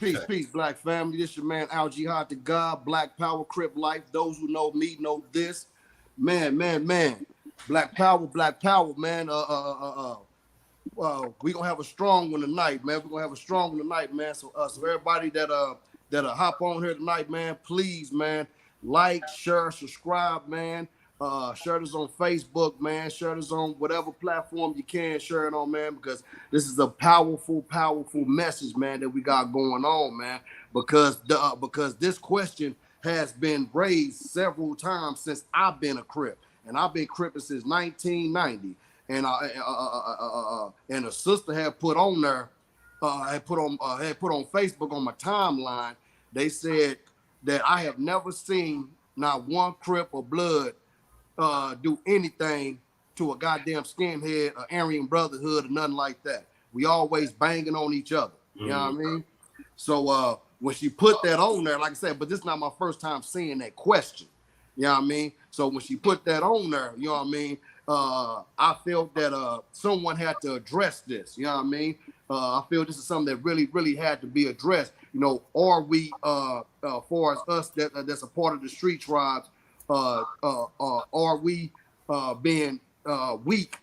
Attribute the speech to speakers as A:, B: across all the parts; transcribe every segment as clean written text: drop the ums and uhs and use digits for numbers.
A: Peace, Black family. This your man Al Jihad the God, Black Power, Crip Life. Those who know me know this. Man. Black Power, man. We gonna have a strong one tonight, man. We're gonna have a strong one tonight, man. So everybody that hop on here tonight, man, please, man, like, share, subscribe, man. Share this on Facebook, man. Share this on whatever platform you can share it on, man, because this is a powerful message, man, that we got going on, man. Because this question has been raised several times since I've been a Crip, and I've been Cripping since 1990. And and a sister had put on there, had put on Facebook on my timeline. They said that I have never seen not one Crip or Blood do anything to a goddamn skinhead or Aryan Brotherhood or nothing like that. We always banging on each other. You know what I mean? So when she put that on there, like I said, but this is not my first time seeing that question. You know what I mean? So when she put that on there, you know what I mean? I felt that someone had to address this. You know what I mean? I feel this is something that really had to be addressed. You know, are we, far as us that's a part of the street tribes, are we being weak,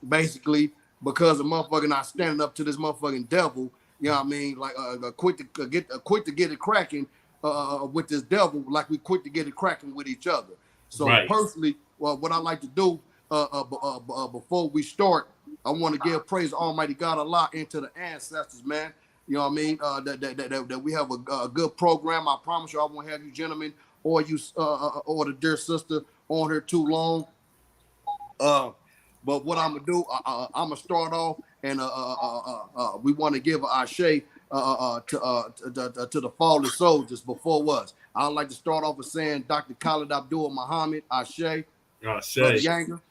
A: basically, because the motherfucker not standing up to this motherfucking devil? You know what I mean? Like quick to get it cracking with this devil, like we quick to get it cracking with each other. So personally, what I like to do before we start, I want to give praise to Almighty God Allah and to the ancestors, man. You know what I mean? That we have a good program. I promise you, I won't have you gentlemen or you or the dear sister on here too long. But what I'm gonna do, I'm gonna start off, and we want to give Ashe to the fallen soldiers before us. I'd like to start off with saying Dr. Khalid Abdul Muhammad, Ashe. Brother Younger.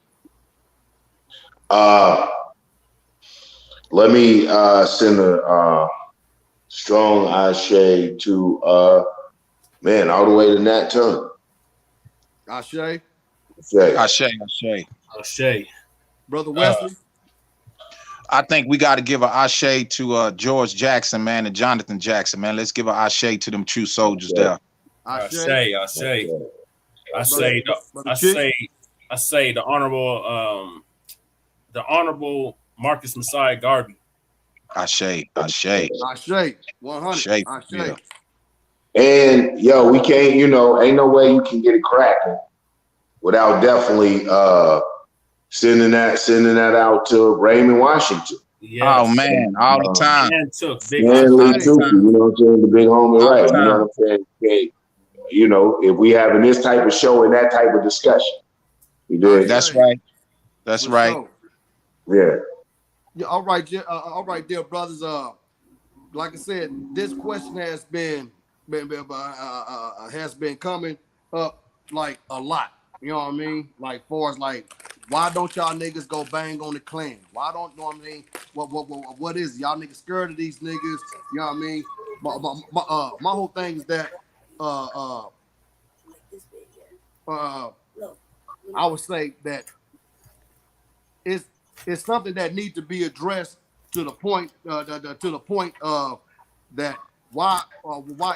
B: Let me send a strong Ashe to man all the way to Nat Turner.
A: Ashe.
C: Ashe.
A: Brother Wesley.
D: I think we got to give an Ashe to George Jackson, man, and Jonathan Jackson, man. Let's give an Ashe to them true soldiers there.
C: I say the honorable Marcus Messiah Garvey.
D: Ashe.
A: 100. Ashe.
B: And yo, we can't, ain't no way you can get it cracking without definitely sending that out to Raymond Washington.
D: Yes. Oh man, all the time.
B: You know what I'm saying? The big homie, right? You know what I'm saying? Okay. If we having this type of show and that type of discussion, you did.
D: That's right. That's right.
B: Sure.
A: Yeah. All right, dear brothers. Like I said, this question has been coming up like a lot. You know what I mean? Like, far as like, why don't y'all niggas go bang on the Klan? Why don't, you know what I mean? What is it? Y'all niggas scared of these niggas? You know what I mean? My whole thing is that I would say that it's something that needs to be addressed to the point of that why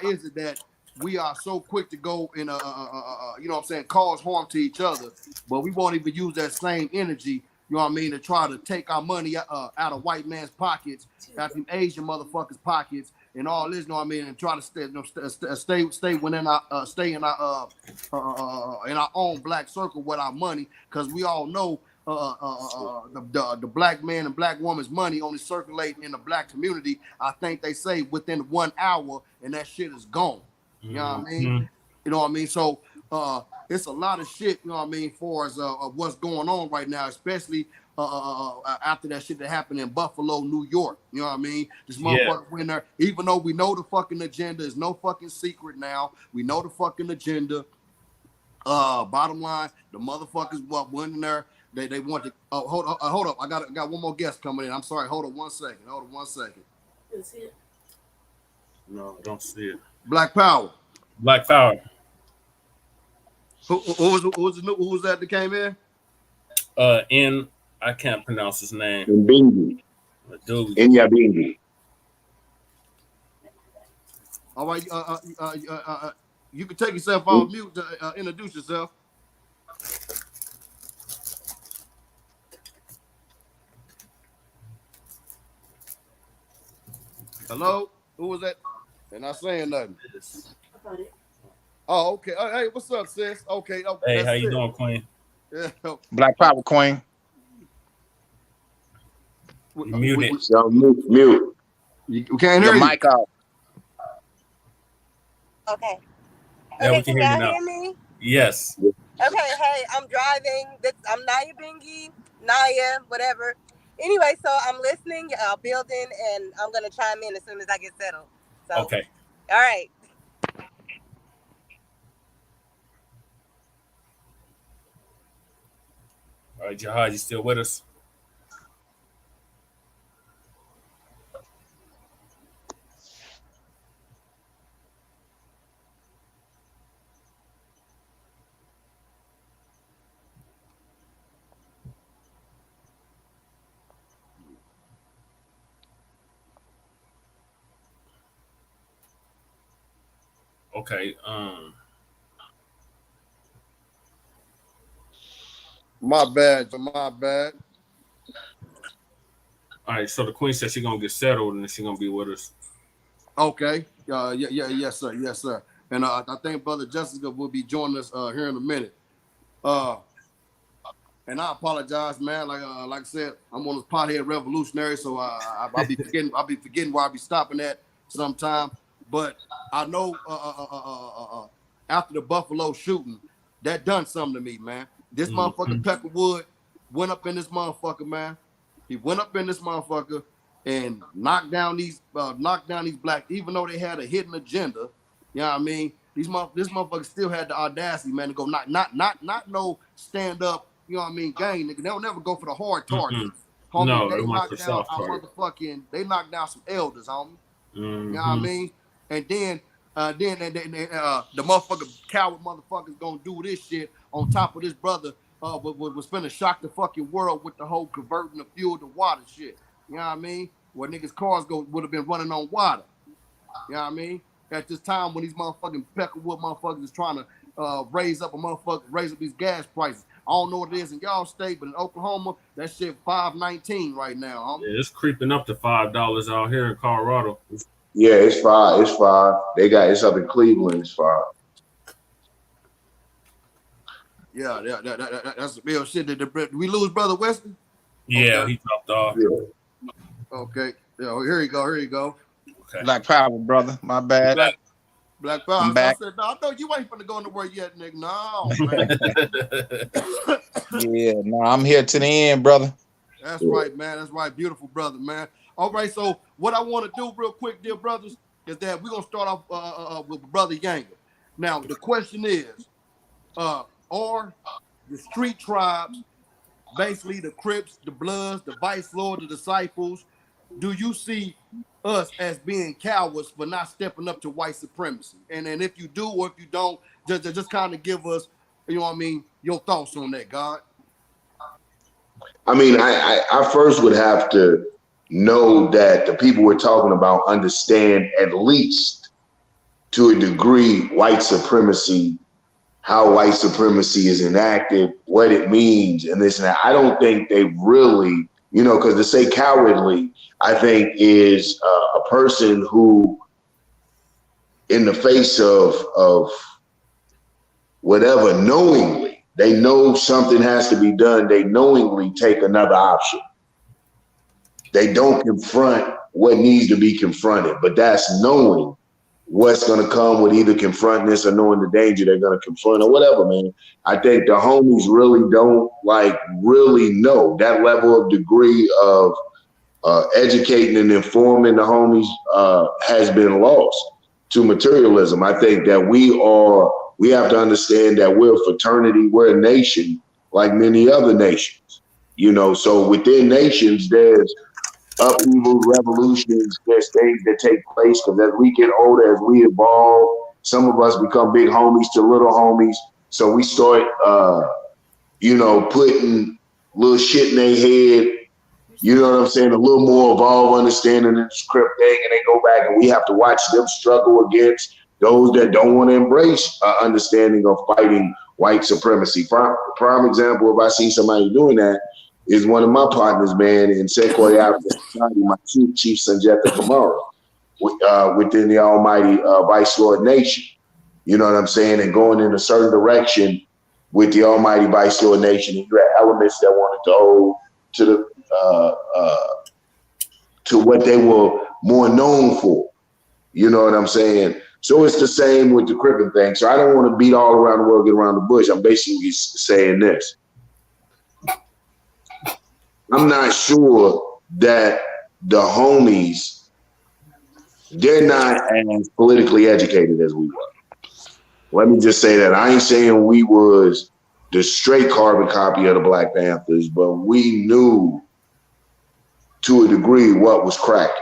A: is it that we are so quick to go and you know what I'm saying, cause harm to each other, but we won't even use that same energy, you know what I mean, to try to take our money out of white man's pockets, out them Asian motherfuckers' pockets, and all this, you know what I mean, and try to stay within our stay in our own black circle with our money, because we all know the black man and black woman's money only circulate in the black community. I think they say within 1 hour, and that shit is gone. You know what I mean? You know what I mean? So it's a lot of shit, you know what I mean, for as what's going on right now, especially after that shit that happened in Buffalo, New York. You know what I mean? This motherfucker went there, even though we know the fucking agenda is no fucking secret now. We know the fucking agenda. Bottom line, the motherfuckers went in there. They want to. Hold up. I got one more guest coming in. I'm sorry. Hold on 1 second.
C: You see it? No, I don't see it.
A: Black Power. Who was that came in?
C: I can't pronounce his name.
B: Mbingi. Inyabingi.
A: All right, you can take yourself off mute to introduce yourself. Hello, who was that? They're not saying nothing. Oh, okay. Hey, what's up, sis? Okay,
C: Hey,
A: that's
C: how you
A: it.
C: doing, Queen?
A: Yeah.
D: Black Power Queen.
C: You muted.
B: So mute.
A: We can't
D: Your
A: hear you.
D: mic out.
E: Okay.
C: Yeah,
E: Okay,
C: we can
E: can
C: hear you
E: y'all
C: now.
E: hear me?
C: Yes.
E: Okay, hey, I'm driving. I'm Naya Bingy, Naya, whatever. Anyway, so I'm listening, building, and I'm going to chime in as soon as I get settled. So,
C: Okay.
E: All right.
C: All right, Jihad, you still with us? Okay.
A: My bad. My bad.
C: All right. So the Queen said she's gonna get settled and she's gonna be with us.
A: Okay. Yes, sir. Yes, sir. And I think Brother Jessica will be joining us here in a minute. And I apologize, man. Like I said, I'm on this pothead revolutionary, so I'll be forgetting. I'll be forgetting where I'll be stopping at sometime. But I know after the Buffalo shooting, that done something to me, man. This motherfucker Peckerwood went up in this motherfucker, man. He went up in this motherfucker and knocked down these black, even though they had a hidden agenda. You know what I mean? This motherfucker still had the audacity, man, to go not no stand up. You know what I mean? Gang, nigga. They'll never go for the hard targets. Homie,
C: No,
A: they
C: it went for
A: knocked down
C: soft
A: our
C: target.
A: they knocked down some elders, homie. You know what I mean? And then the motherfucker coward motherfuckers gonna do this shit on top of this brother was finna shock the fucking world with the whole converting the fuel to water shit. You know what I mean? Where niggas cars would have been running on water. You know what I mean? At this time when these motherfucking Peckerwood motherfuckers is trying to raise up these gas prices. I don't know what it is in y'all state, but in Oklahoma, that shit $5.19 right now, homie.
C: Yeah, it's creeping up to $5 out here in Colorado.
B: Yeah, it's 5. It's 5. It's up in Cleveland. It's 5.
A: Yeah, that's real shit. Did we lose Brother Weston?
C: Yeah,
A: Okay.
C: he dropped off.
B: Yeah.
A: Okay. Yeah, here you go.
C: Okay.
D: Black Power, brother. My bad.
A: Black Power.
D: I'm back.
A: I said, no, I know you ain't finna go nowhere yet, nigga. No, man.
D: Yeah, no, I'm here to the end, brother.
A: That's right, man. That's right. Beautiful brother, man. All right, so what I want to do real quick, dear brothers, is that we're going to start off with Brother Yanga. Now, the question is, are the street tribes, basically the Crips, the Bloods, the Vice Lord, the Disciples, do you see us as being cowards for not stepping up to white supremacy? And if you do or if you don't, just kind of give us, you know what I mean, your thoughts on that, God.
B: I mean, I first would have to know that the people we're talking about understand at least to a degree white supremacy, how white supremacy is enacted, what it means, and this and that. I don't think they really, because to say cowardly, I think is a person who, in the face of whatever, knowingly, they know something has to be done. They knowingly take another option. They don't confront what needs to be confronted, but that's knowing what's going to come with either confronting this or knowing the danger they're going to confront or whatever, man. I think the homies really don't really know that level of degree of educating and informing the homies has been lost to materialism. I think that we have to understand that we're a fraternity, we're a nation like many other nations, so within nations, there's upheaval, revolutions, there's things that take place because as we get older, as we evolve, some of us become big homies to little homies. So we start, putting little shit in their head You know what I'm saying? A little more evolved understanding in the script thing, and they go back and we have to watch them struggle against those that don't want to embrace understanding of fighting white supremacy. Prime example, if I see somebody doing that, is one of my partners, man, in Sequoia African Society, my Chief Sanjeta Kamara, within the almighty Vice Lord Nation. You know what I'm saying? And going in a certain direction with the almighty Vice Lord Nation. And you had elements that wanted to hold to the to what they were more known for. You know what I'm saying? So it's the same with the Crippen thing. So I don't want to beat all around the world, get around the bush. I'm basically saying this. I'm not sure that the homies, they're not as politically educated as we were. Let me just say that. I ain't saying we was the straight carbon copy of the Black Panthers, but we knew to a degree what was cracking.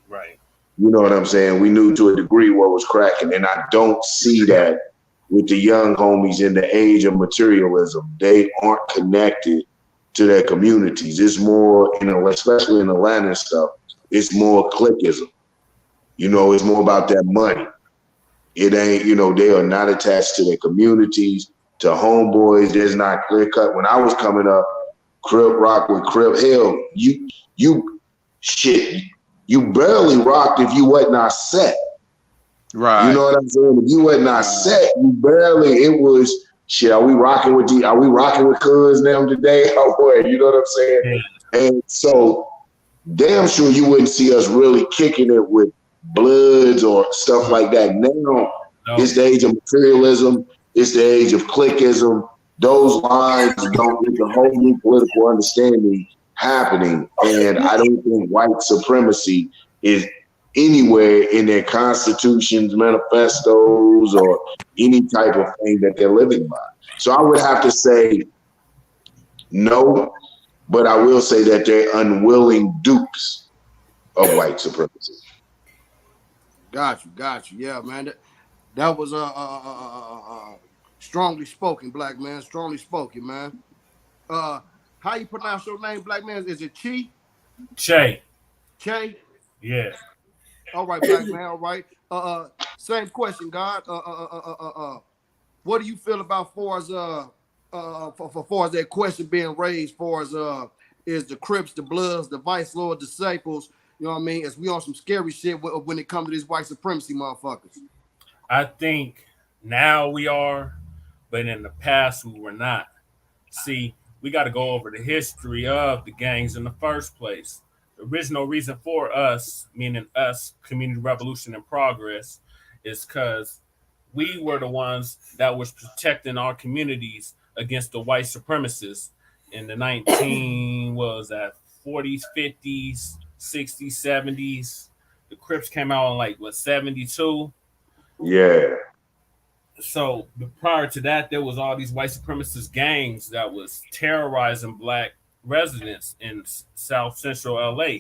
C: Right.
B: You know what I'm saying? We knew to a degree what was cracking. And I don't see that with the young homies in the age of materialism. They aren't connected to their communities. It's more, especially in Atlanta and stuff, it's more cliquism. You know, it's more about that money. It ain't, they are not attached to their communities, to homeboys. There's not clear cut. When I was coming up, Crip rock with Crip. Hell, you barely rocked if you wasn't not set.
D: Right.
B: You know what I'm saying? If you wasn't not set, you barely. It was shit. Are we rocking with Cuz them today? Or you know what I'm saying? Yeah. And so, damn sure you wouldn't see us really kicking it with Bloods or stuff like that. Now it's the age of materialism. It's the age of cliquism. Those lines don't get the whole new political understanding happening. And I don't think white supremacy is anywhere in their constitutions, manifestos, or any type of thing that they're living by. So I would have to say no, but I will say that they're unwilling dupes of white supremacy.
A: Got you. Yeah, man. That was strongly spoken, black man. Strongly spoken, man. How you pronounce your name, black man? Is it Che? Che?
C: Yeah.
A: All right, black man. All right. Same question, God. What do you feel about far as that question being raised? Far as is the Crips, the Bloods, the Vice Lord disciples? You know what I mean? As we on some scary shit when it comes to these white supremacy motherfuckers.
C: I think now we are, but in the past we were not. See, we got to go over the history of the gangs in the first place. The original reason for us, meaning us, Community Revolution in Progress, is because we were the ones that was protecting our communities against the white supremacists in the 40s, 50s, 60s, 70s. The Crips came out in 72.
B: Yeah.
C: So prior to that, there was all these white supremacist gangs that was terrorizing black residents in South Central LA.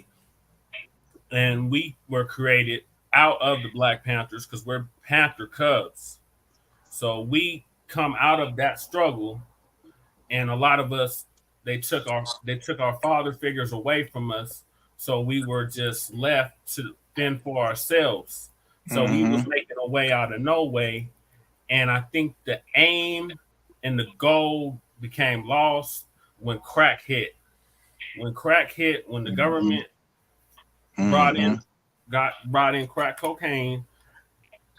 C: And we were created out of the Black Panthers because we're Panther Cubs. So we come out of that struggle, and a lot of us, they took our father figures away from us. So we were just left to fend for ourselves. So we was making a way out of no way. And I think the aim and the goal became lost when crack hit. When the government brought in crack cocaine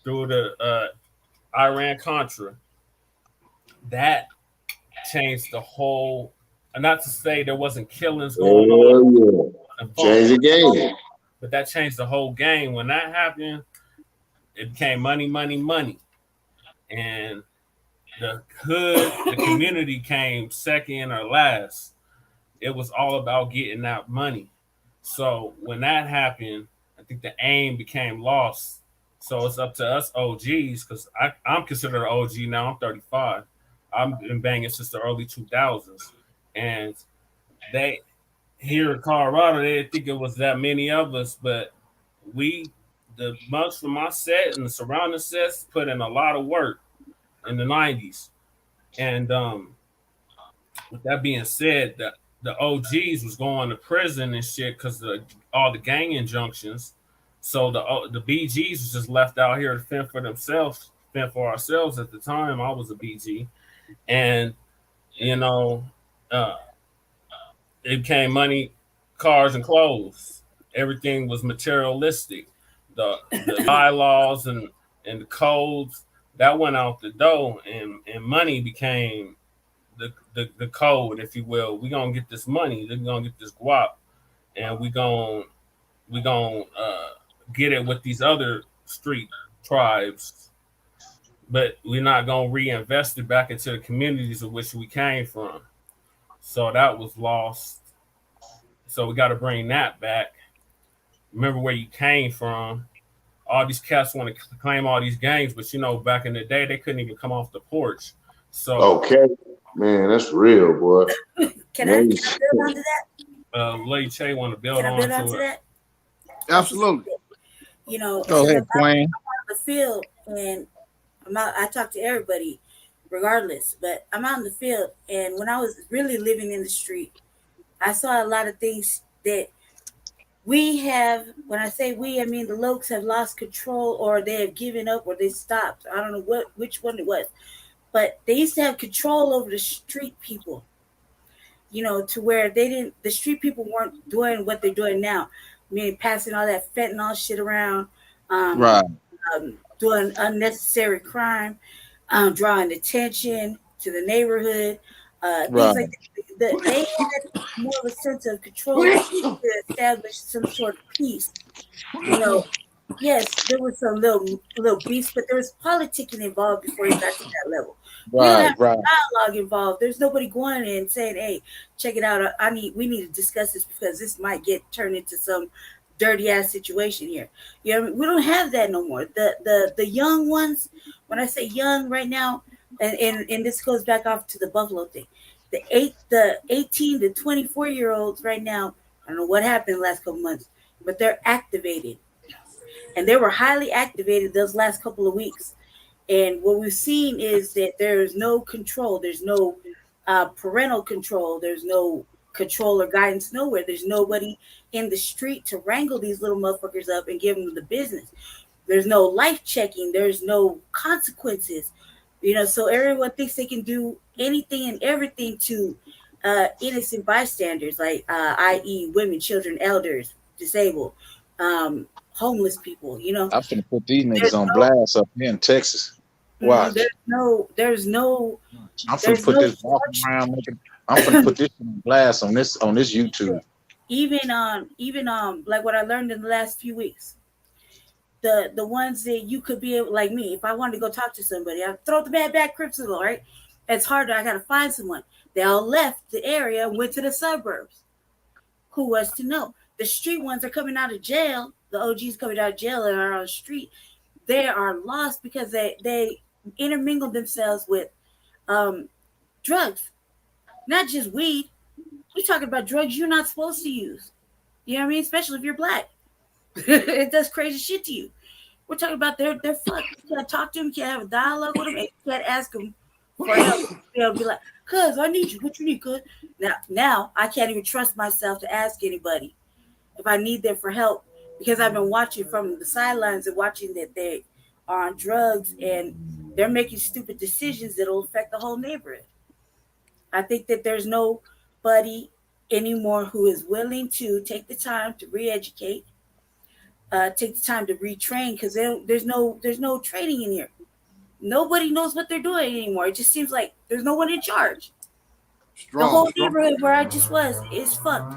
C: through the Iran-Contra, that changed the whole. Not to say there wasn't killings going on.
B: Yeah. Change the game.
C: But that changed the whole game. When that happened, it became money, money, money. And the community came second or last. It was all about getting that money. So when that happened, I think the aim became lost. So it's up to us OGs, because I'm considered an OG now. I'm 35. I've been banging since the early 2000s. And they here in Colorado, they didn't think it was that many of us, but the monks from my set and the surrounding sets put in a lot of work in the 90s. And with that being said, the OGs was going to prison and shit because all the gang injunctions. So the BGs was just left out here to fend for themselves, fend for ourselves. At the time, I was a BG, and you know, uh, it became money, cars, and clothes. Everything was materialistic. The bylaws and the codes that went out the door, and money became the code, if you will. We gonna get this money. We're gonna get this guap, and we gonna get it with these other street tribes, but we're not gonna reinvest it back into the communities of which we came from. So that was lost. So we got to bring that back. Remember where you came from. All these cats want to claim all these gangs, but back in the day they couldn't even come off the porch. So
B: Okay, man, that's real, boy.
F: Can I build onto that?
C: Lady Che want to build
F: Can I build
C: on
F: onto
C: to it.
F: that?
A: Absolutely.
D: Go ahead, Queen.
F: I'm out in the field and I talk to everybody regardless, but I'm out in the field, and when I was really living in the street, I saw a lot of things that we have. When I say we, I mean the Lokes have lost control, or they have given up, or they stopped. I don't know which one it was, but they used to have control over the street people, to where the street people weren't doing what they're doing now, meaning passing all that fentanyl shit around,
D: Right.
F: doing unnecessary crime, drawing attention to the neighborhood, things
D: Right.
F: like that. They had more of a sense of control to establish some sort of peace. Yes, there was some little beef, but there was politicking involved before you got to that level. We don't have dialogue involved. There's nobody going in and saying, "Hey, check it out. We need to discuss this because this might get turned into some dirty ass situation here." We don't have that no more. The young ones, when I say young right now, and this goes back off to the Buffalo thing, the 18 to 24-year-olds right now, I don't know what happened the last couple months, but they're activated, and they were highly activated those last couple of weeks. And what we've seen is that there's no control. There's no parental control. There's no control or guidance nowhere. There's nobody in the street to wrangle these little motherfuckers up and give them the business. There's no life checking. There's no consequences. So everyone thinks they can do anything and everything to innocent bystanders, like i.e. women, children, elders, disabled, homeless people.
D: I'm finna put these niggas on blast up here in Texas. Watch.
F: There's no.
D: I'm finna put this walking around. I'm finna put this on blast on this YouTube.
F: Even like what I learned in the last few weeks. The ones that you could be able, like me, if I wanted to go talk to somebody, I throw the bad back Crips, right? It's harder. I gotta find someone. They all left the area and went to the suburbs. Who was to know? The street ones are coming out of jail. The OGs coming out of jail and are on the street. They are lost because they intermingled themselves with drugs, not just weed. We're talking about drugs you're not supposed to use. You know what I mean? Especially if you're black. It does crazy shit to you. We're talking about they're fucked. You can't talk to them, you can't have a dialogue with them, and you can't ask them for help. They'll be like, "Cuz, I need you. What you need, cuz?" Now I can't even trust myself to ask anybody if I need them for help, because I've been watching from the sidelines and watching that they are on drugs and they're making stupid decisions that'll affect the whole neighborhood. I think that there's nobody anymore who is willing to take the time to re-educate, take the time to retrain, because there's no training in here. Nobody knows what they're doing anymore. It just seems like there's no one in charge. The whole neighborhood where I just was is fucked.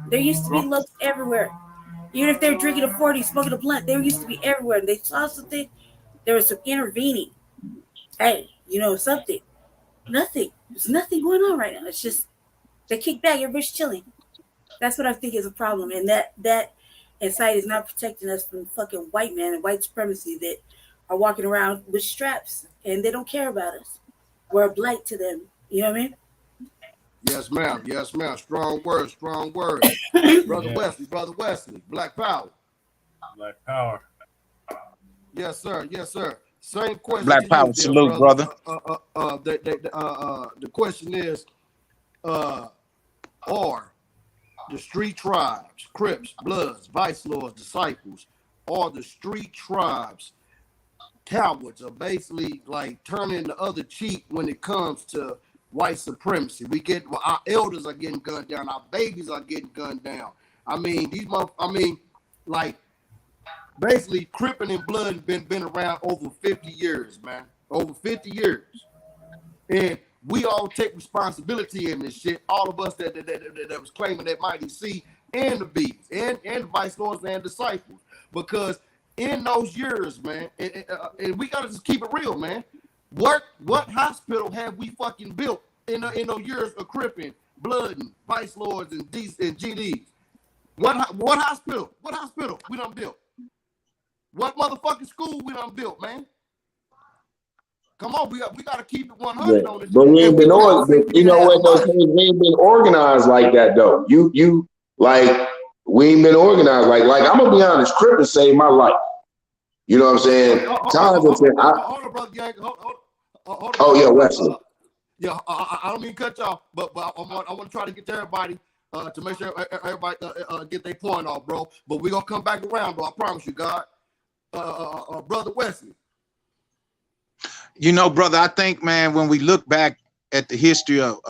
F: There used to be looks everywhere. Even if they're drinking a 40, smoking a blunt, they used to be everywhere. And they saw something, there was some intervening. Hey, something. Nothing. There's nothing going on right now. It's just they kick back, everybody's chilling. That's what I think is a problem. And that inside is not protecting us from fucking white men and white supremacy that are walking around with straps and they don't care about us. We're a blight to them. You know what I mean?
A: Yes, ma'am. Yes, ma'am. Strong words. Strong words. Brother Wesley. Black power.
C: Black power.
A: Yes, sir. Yes, sir. Same question.
D: Black power, salute, brother.
A: The question is, are the street tribes, Crips, Bloods, Vice Lords, Disciples, or the street tribes, cowards are basically like turning the other cheek when it comes to white supremacy. Our elders are getting gunned down, our babies are getting gunned down. I mean, like basically Crippin' and Blood been around over 50 years, man. Over 50 years. And we all take responsibility in this shit. All of us that was claiming that Mighty C and the Beats and Vice Lords and Disciples. Because in those years, man, and we gotta just keep it real, man. What hospital have we fucking built in those years of Crippin', Blood, and Vice Lords and GDs? What hospital? What hospital we done built? What motherfucking school we done built, man? Come on, we got to keep it 100 on this.
B: But we ain't been you know what though? We ain't been organized like that though. You like we ain't been organized like I'm gonna be honest. Crippin' saved my life. You know what I'm saying?
A: Hold on, brother Gang. Hold
B: oh yeah, Wesley.
A: Yeah, I don't mean to cut y'all, but I want to try to get to everybody to make sure everybody get their point off, bro. But we're gonna come back around, bro. I promise you, God. Brother Wesley.
D: You know, brother, I think, man, when we look back at the history of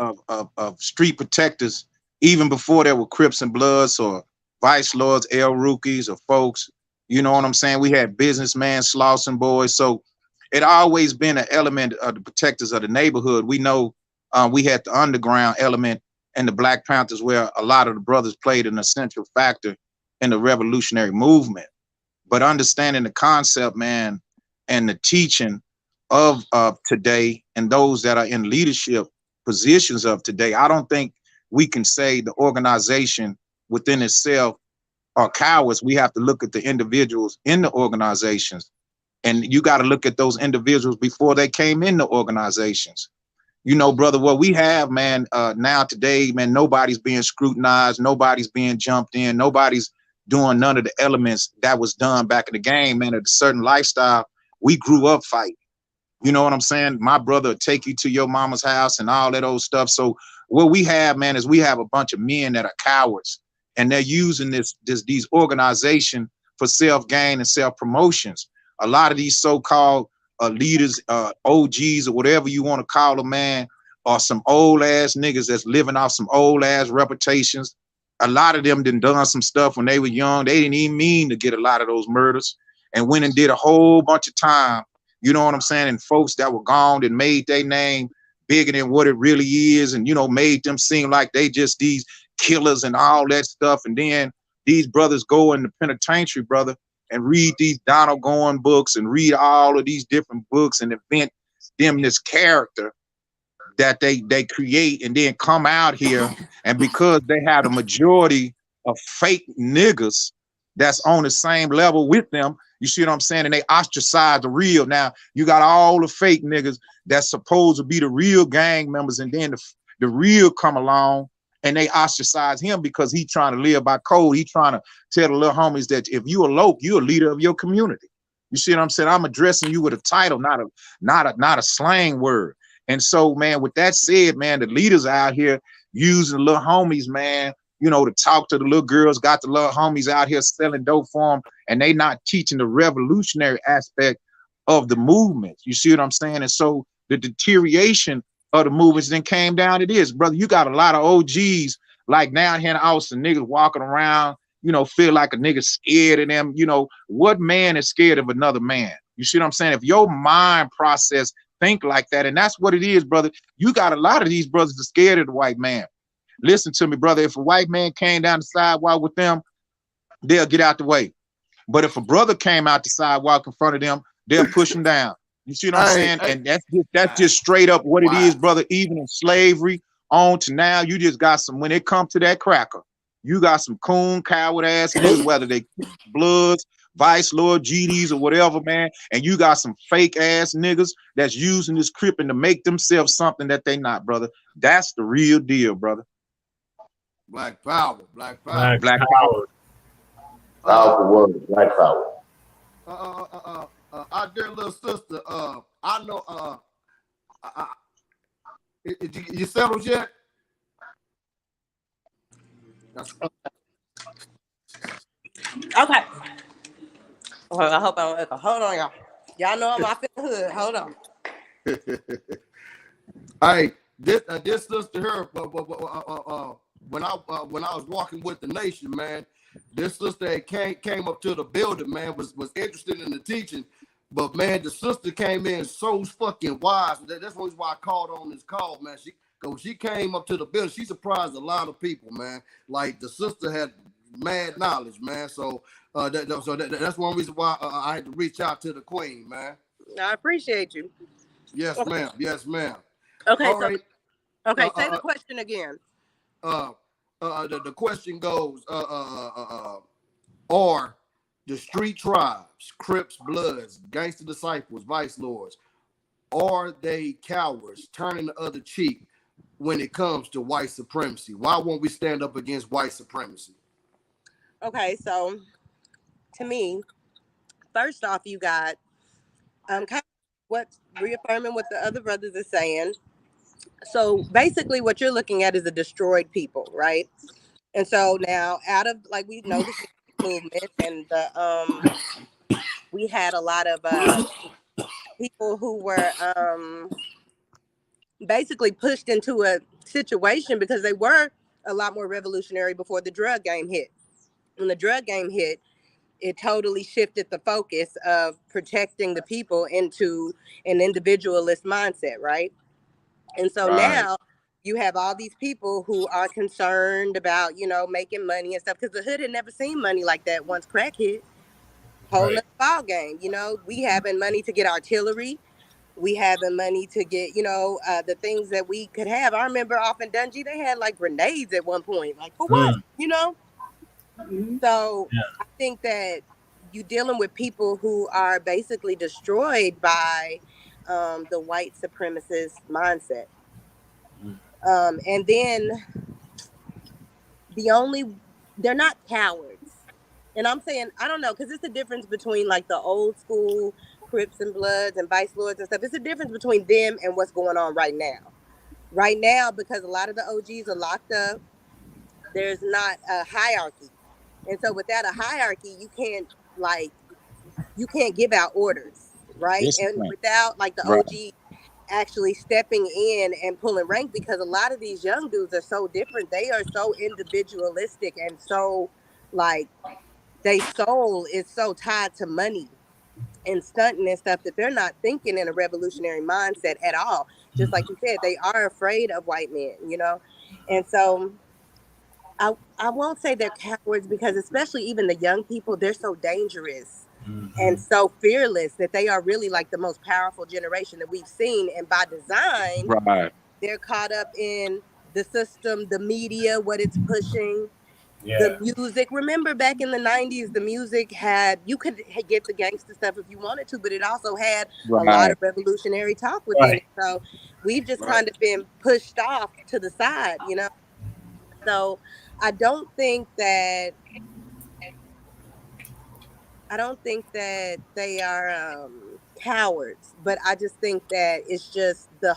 D: street protectors, even before there were Crips and Bloods or Vice Lords, L Rookies or folks, you know what I'm saying? We had businessmen, Slauson boys. So it always been an element of the protectors of the neighborhood. We know we had the underground element and the Black Panthers, where a lot of the brothers played an essential factor in the revolutionary movement. But understanding the concept, man, and the teaching of today and those that are in leadership positions of today, I don't think we can say the organization within itself are cowards. We have to look at the individuals in the organizations, and you got to look at those individuals before they came in the organizations. You know, brother, what we have, man, now today, man, nobody's being scrutinized, nobody's being jumped in, nobody's doing none of the elements that was done back in the game, man. At a certain lifestyle, we grew up fighting. You know what I'm saying? My brother would take you to your mama's house and all that old stuff. So what we have, man, is we have a bunch of men that are cowards, and they're using these organizations for self-gain and self-promotions. A lot of these so-called leaders, OGs or whatever you want to call them, man, are some old ass niggas that's living off some old ass reputations. A lot of them done some stuff when they were young. They didn't even mean to get a lot of those murders, and went and did a whole bunch of time. You know what I'm saying? And folks that were gone and made their name bigger than what it really is, and, you know, made them seem like they just these killers and all that stuff. And then these brothers go in the penitentiary, brother, and read these Donald Goin books and read all of these different books and invent them this character that they create, and then come out here, and because they have a majority of fake niggas that's on the same level with them, you see what I'm saying? And they ostracize the real. Now you got all the fake niggas that's supposed to be the real gang members, and then the real come along and they ostracize him because he trying to live by code. He trying to tell the little homies that if you a loc, you a leader of your community. You see what I'm saying? I'm addressing you with a title, not a slang word. And so, man, with that said, man, the leaders out here using the little homies, man, you know, to talk to the little girls, got the little homies out here selling dope for them, and they not teaching the revolutionary aspect of the movement. You see what I'm saying? And so the deterioration of the movements then came down to this, brother. You got a lot of OGs like now here in Austin, niggas walking around, you know, feel like a nigga scared of them. You know, what man is scared of another man? You see what I'm saying? If your mind process think like that, and that's what it is, brother. You got a lot of these brothers that are scared of the white man. Listen to me, brother. If a white man came down the sidewalk with them, they'll get out the way. But if a brother came out the sidewalk in front of them, they'll push him down. You see what I'm saying? And that's just straight up what it is, brother. Even in slavery on to now, you just got some, when it comes to that cracker, you got some coon, coward ass niggas, whether they Bloods, Vice Lord, GDs, or whatever, man. And you got some fake ass niggas that's using this cripping to make themselves something that they not, brother. That's the real deal, brother.
A: Black power, black power,
D: black power.
B: Powerful word, black power.
A: Our dear little sister, I know, you settled yet? That's
E: Okay. I hope I don't echo. Hold on, y'all. Y'all know I'm off in the hood. Hold on.
A: Hey, this sister here, when I was walking with the nation, man, this sister that came up to the building, man, was interested in the teaching, but man, the sister came in so fucking wise. That's why I called on this call, man. She came up to the building. She surprised a lot of people, man. Like the sister had mad knowledge, man. So that's one reason why I had to reach out to the queen, man.
E: I appreciate you.
A: Yes,
E: Okay.
A: ma'am. Yes, ma'am.
E: Okay.
A: All
E: So,
A: right.
E: okay. Say the question again.
A: The question goes, are the street tribes, Crips, Bloods, Gangster Disciples, Vice Lords, are they cowards turning the other cheek when it comes to white supremacy? Why won't we stand up against white supremacy?
E: Okay. So, to me, first off, you got kind of what reaffirming what the other brothers are saying. So basically, what you're looking at is a destroyed people, right? And so now, out of like we know the civil movement, and we had a lot of people who were basically pushed into a situation because they were a lot more revolutionary before the drug game hit. When the drug game hit, it totally shifted the focus of protecting the people into an individualist mindset, right? And so
D: Right.
E: now you have all these people who are concerned about, making money and stuff because the hood had never seen money like that once crack hit. Whole nother ball game. We having money to get artillery. We having money to get, the things that we could have. I remember off in Dungey, they had like grenades at one point. Like, for what? So
C: Yeah.
E: I think that you dealing with people who are basically destroyed by the white supremacist mindset. And then they're not cowards. And I'm saying, I don't know, because it's a difference between like the old school Crips and Bloods and Vice Lords and stuff. It's a difference between them and what's going on right now. Right now, because a lot of the OGs are locked up, there's not a hierarchy. And so without a hierarchy, you can't give out orders, right? And
D: Discipline.
E: without like the
D: Right.
E: OG actually stepping in and pulling rank, because a lot of these young dudes are so different. They are so individualistic and so like their soul is so tied to money and stunting and stuff that they're not thinking in a revolutionary mindset at all. Just like you said, they are afraid of white men. And so I won't say they're cowards because especially even the young people, they're so dangerous and so fearless that they are really like the most powerful generation that we've seen. And by design,
D: Right.
E: they're caught up in the system, the media, what it's pushing,
C: Yeah.
E: the music. Remember back in the 90s, the music you could get the gangster stuff if you wanted to, but it also had a lot
D: Right.
E: of revolutionary talk within it.
C: Right.
E: So we've just
A: Right.
E: kind of been pushed off to the side. So I don't think that they are cowards, but I just think that it's just the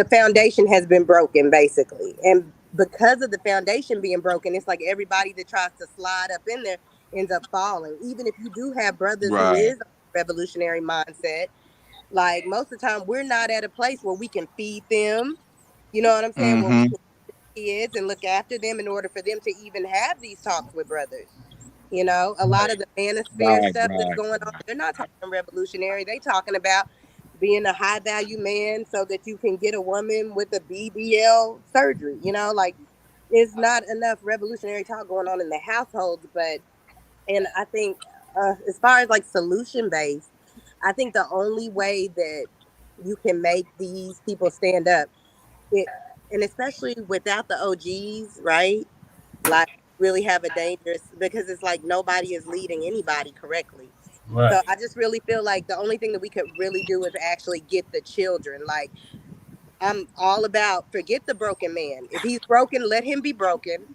E: foundation has been broken basically. And because of the foundation being broken, it's like everybody that tries to slide up in there ends up falling. Even if you do have brothers who
D: Right.
E: is a revolutionary mindset, like most of the time we're not at a place where we can feed them. You know what I'm saying? Where we
D: Mm-hmm.
E: can feed kids and look after them in order for them to even have these talks with brothers. A lot of the manosphere
D: Right.
E: stuff that's
D: Right.
E: going on, they're not talking revolutionary. They talking about being a high value man so that you can get a woman with a BBL surgery. Like it's not enough revolutionary talk going on in the households. And I think as far as like solution based, I think the only way that you can make these people stand up, it, and especially without the OGs, right? Like really have a dangerous, because it's like nobody is leading anybody correctly. So
C: Right.
E: I just really feel like the only thing that we could really do is actually get the children. Like I'm all about forget the broken man. If he's broken, let him be broken.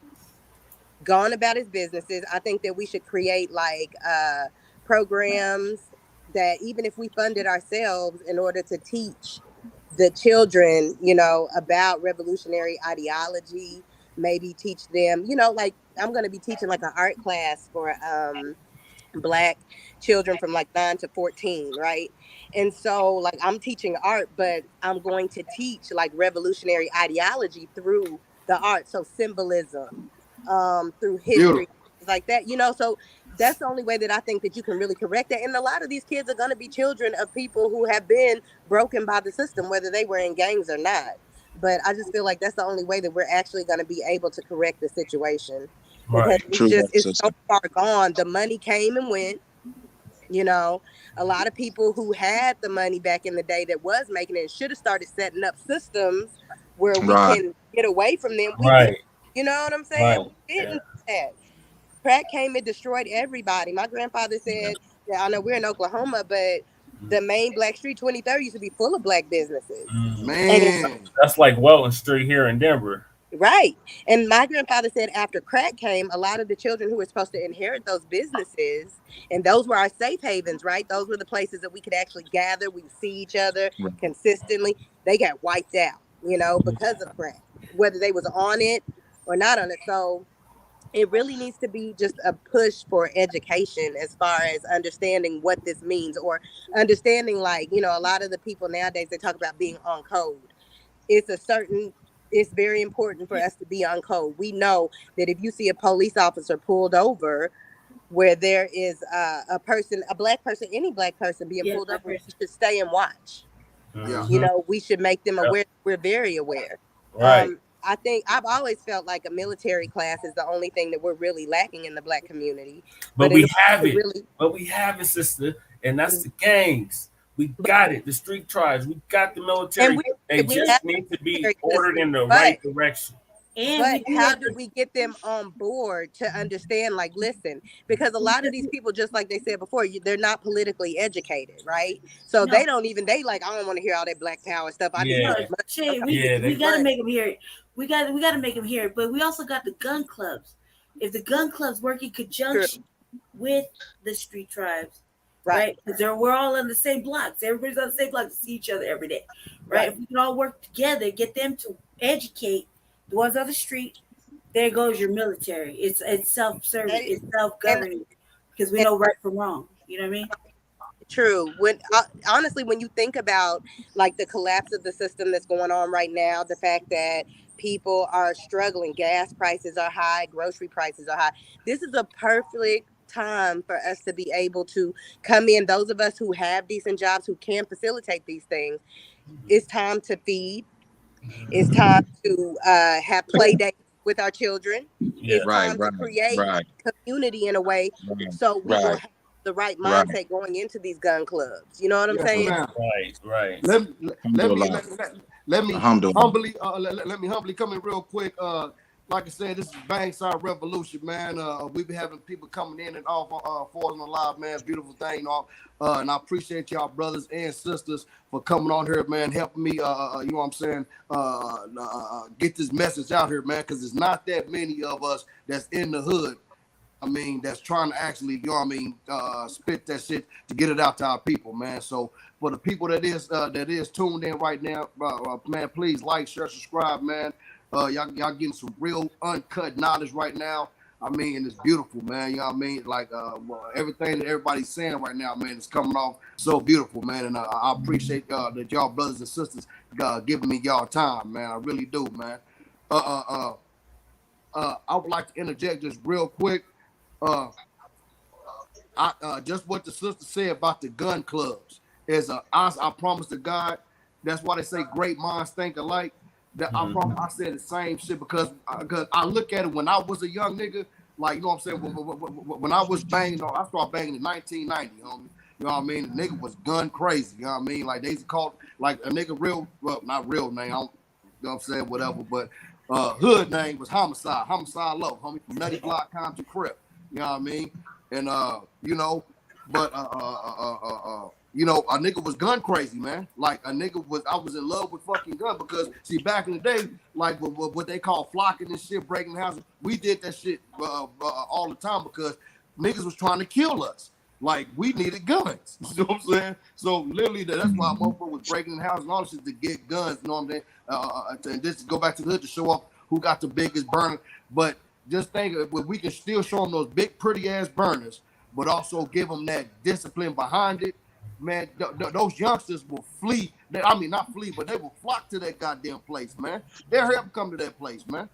E: Gone about his businesses. I think that we should create like programs that even if we funded ourselves in order to teach the children, about revolutionary ideology, maybe teach them, you know, like I'm going to be teaching like an art class for black children from like 9 to 14, right? And so like I'm teaching art, but I'm going to teach like revolutionary ideology through the art, so symbolism, through
A: Beautiful.
E: history, things like that, you know. So that's the only way that I think that you can really correct that. And a lot of these kids are going to be children of people who have been broken by the system, whether they were in gangs or not. But I just feel like that's the only way that we're actually going to be able to correct the situation, because
C: Right.
E: it's
D: True
E: just,
D: that,
E: it's so
D: sister.
E: far gone. The money came and went, you know. A lot of people who had the money back in the day that was making it should have started setting up systems where we
D: Right.
E: can get away from them. We did,
C: Right.
E: you know what I'm
C: Right.
E: saying? We
C: Yeah.
E: didn't do that. Crack came and destroyed everybody. My grandfather said, yeah, I know we're in Oklahoma, but the main Black Street 23rd used to be full of black businesses.
C: Mm.
E: And it's
A: Man.
C: That's like Welton Street here in Denver.
E: right. And my grandfather said after crack came, a lot of the children who were supposed to inherit those businesses, and those were our safe havens, right? Those were the places that we could actually gather, we would see each other
D: Right.
E: consistently. They got wiped out, you know, because of crack, whether they was on it or not on it. So it really needs to be just a push for education as far as understanding what this means, or understanding, like, you know, a lot of the people nowadays, they talk about being on code. It's a certain, it's very important for us to be on code. We know that if you see a police officer pulled over where there is a person, a black person, any black person being
F: Yeah,
E: pulled
F: black
E: over, we
F: person.
E: should stay and watch.
A: Yeah.
E: You
C: Hmm.
E: know, we should make them
C: Yep.
E: aware. We're very aware.
C: Right.
E: I think I've always felt like a military class is the only thing that we're really lacking in the black community.
C: But
E: But in
C: we
E: order
C: have
E: to
C: it.
E: really,
C: But we have it, sister. And that's the gangs. We got it. The street tribes. We got the
E: and
C: military.
E: we
C: They
E: we have
C: just need to
E: a
C: be
E: military
C: ordered
E: system,
C: in the
E: but
C: right direction.
F: And we
E: But
F: do
E: how
F: have
E: do
F: the
E: we get them on board to understand, like, listen, because a lot of these people, just like they said before, they're not politically educated, right? So
F: no,
E: they don't even, they like, I don't want to hear all that black power stuff. I need to
C: Yeah.
F: no,
E: make money.
F: Shay,
E: Okay.
C: Yeah.
F: we
C: They.
F: got to
E: But
F: make them hear it. We got to make them hear it. But we also got the gun clubs. If the gun clubs work in
E: true,
F: conjunction with the street tribes,
E: right,
F: right? Because we're all on the same blocks. Everybody's on the same block to see each other every day, right?
E: right.
F: If we can all work together, get them to educate the ones on the street. There goes your military. It's self-serving.
E: They,
F: It's
E: and,
F: self-governing because we
E: and
F: know right from wrong. You know what I mean?
E: true. When honestly, when you think about like the collapse of the system that's going on right now, the fact that people are struggling, gas prices are high, grocery prices are high. This is a perfect time for us to be able to come in. Those of us who have decent jobs, who can facilitate these things, it's time to feed. It's time to have play dates with our children.
C: Yeah.
E: It's
D: Right.
E: time to
D: Right.
E: create
D: Right.
E: community in a way
D: Right.
E: so we will
D: Right.
E: have the right
D: Right.
E: mindset going into these gun clubs. You know what I'm
A: Yes,
E: saying?
A: ma'am.
C: Right. Right.
A: Let me let me
D: Alhamdulillah.
A: let me
D: Alhamdulillah.
A: humbly let me humbly come in real quick. Like I said, this is Bangside Revolution, man. We be having people coming in and off for us on the live, man. Beautiful thing, you know. And I appreciate y'all brothers and sisters for coming on here, man, helping me. You know what I'm saying? Get this message out here, man, because it's not that many of us that's in the hood. I mean, that's trying to actually, you know what I mean, spit that shit to get it out to our people, man. So for the people that is tuned in right now, man, please like, share, subscribe, man. Y'all getting some real uncut knowledge right now. I mean, and it's beautiful, man. You know what I mean? Like everything that everybody's saying right now, man, is coming off so beautiful, man. And I appreciate that y'all brothers and sisters giving me y'all time, man. I really do, man. I would like to interject just real quick. Just what the sister said about the gun clubs is I promise to God, that's why they say great minds think alike. That I said the same shit because I look at it when I was a young nigga, like, you know what I'm saying, when I was banging, I started banging in 1990, homie. You know what I mean? The nigga was gun crazy. You know what I mean? Like they used to call like a nigga real, well, not real name, I don't, you know what I'm saying, whatever, but hood name was Homicide Low, homie, from Nutty Block, Compton, Crip. You know what I mean? And you know, but you know, a nigga was gun crazy, man. Like I was in love with fucking gun because see, back in the day, like what they call flocking and shit, breaking houses, we did that shit all the time because niggas was trying to kill us. Like we needed guns. You know what I'm saying? So literally, that's why motherfucker was breaking in houses and all this shit to get guns. You know what I'm saying? And just to go back to the hood to show off who got the biggest burner. But just think if we can still show them those big, pretty ass burners, but also give them that discipline behind it. Man, those youngsters will flee. I mean, not flee, but they will flock to that goddamn place, man. They'll help come to that place, man.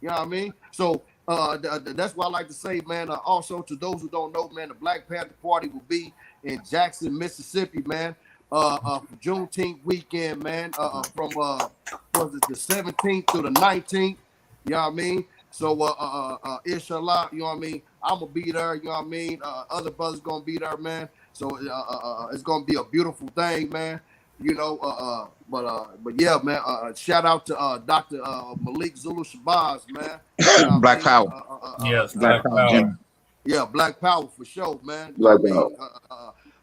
A: You know what I mean? So that's what I like to say, man. Also, to those who don't know, man, the Black Panther Party will be in Jackson, Mississippi, man. For Juneteenth weekend, man. From was it the 17th to the 19th? You know what I mean? So inshallah, you know what I mean? I'm gonna be there, you know what I mean? Other brothers gonna be there, man. So it's gonna be a beautiful thing, man. You know, but yeah, man. Shout out to Dr. Malik Zulu Shabazz, man. You know
D: Black Power.
C: Yes, Black Power.
A: Yeah, Black Power for sure, man.
B: Black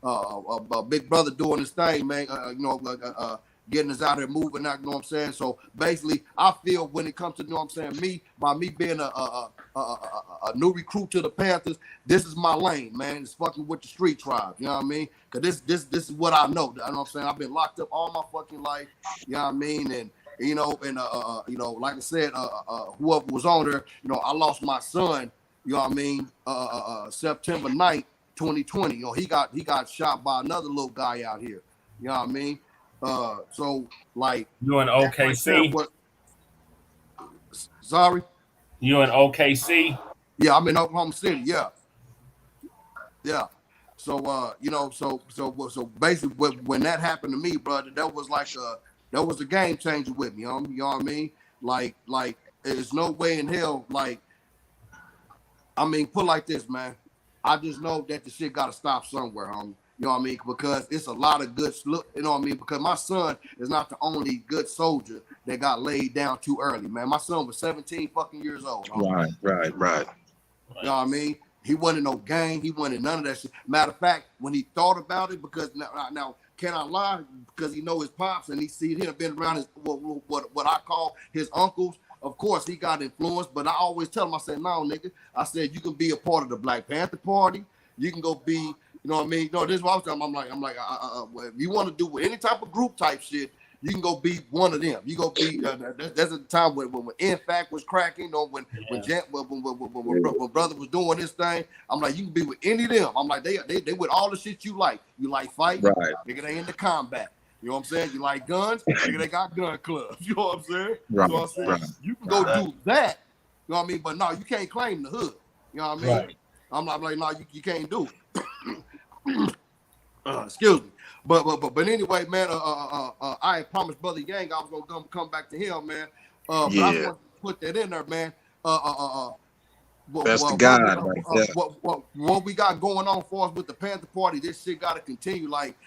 A: A big brother doing his thing, man. You know, getting us out here moving out, you know what I'm saying? So basically, I feel when it comes to, you know what I'm saying, by me being a new recruit to the Panthers, this is my lane, man. It's fucking with the street tribe, you know what I mean? Because this is what I know. You know what I'm saying? I've been locked up all my fucking life, you know what I mean? And you know, like I said, whoever was on there, you know, I lost my son, you know what I mean, September 9th, 2020. You know, he got shot by another little guy out here. You know what I mean? So like
C: you in OKC?
A: Sorry?
C: You in OKC?
A: Yeah, I'm in Oklahoma City. Yeah. So you know, so basically, when that happened to me, brother, that was a game changer with me. You know what I mean? Like, there's no way in hell. Like, I mean, put like this, man. I just know that the shit got to stop somewhere, homie. You know what I mean? Because it's a lot of good, you know what I mean? Because my son is not the only good soldier that got laid down too early, man. My son was 17 fucking years old.
D: Right.
A: You know what I mean? He wasn't in no gang. He wasn't in none of that shit. Matter of fact, when he thought about it, because now can I lie? Because he know his pops and he had been around his what I call his uncles. Of course, he got influenced, but I always tell him, I said, no, nigga. I said, you can be a part of the Black Panther Party. You can go be, you know what I mean? No, this is what I was telling him. I'm like, if you want to do any type of group type shit, you can go be one of them. You go be. That's at the time when NFAC was cracking, or when brother was doing this thing. I'm like, you can be with any of them. I'm like, they with all the shit you like. You like fighting,
D: Right.
A: nigga, they into combat. You know what I'm saying? You like guns, nigga, they got gun clubs. You know what I'm saying?
D: Right.
A: You know what I'm saying?
D: Right.
A: You can go do that. You know what I mean? But no, you can't claim the hood. You know what I mean?
C: Right.
A: I'm like, no, you can't do it. Excuse me. But anyway, man, I had promised Brother Yang I was gonna come back to him, man. But I just want to put that in there, man.
D: That's the God right there.
A: What we got going on for us with the Panther Party, this shit got to continue. Like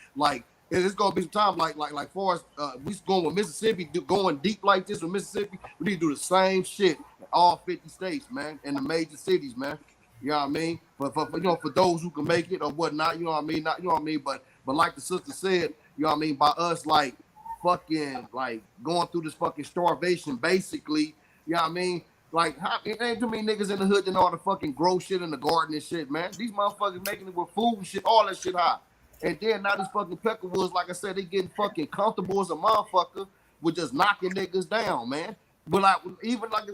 A: it's gonna be some time, like for us, we going with Mississippi, going deep like this with Mississippi. We need to do the same shit in all 50 states, man, and the major cities, man. You know what I mean? But you know, for those who can make it or whatnot, you know what I mean? Not, you know what I mean? But like the sister said, you know what I mean? By us, like fucking, like going through this fucking starvation, basically. You know what I mean? Like, it ain't too many niggas in the hood that know how to fucking grow shit in the garden and shit, man. These motherfuckers making it with food and shit, all that shit high. And then now these fucking Peckerwoods, like I said, they getting fucking comfortable as a motherfucker with just knocking niggas down, man. But like, even like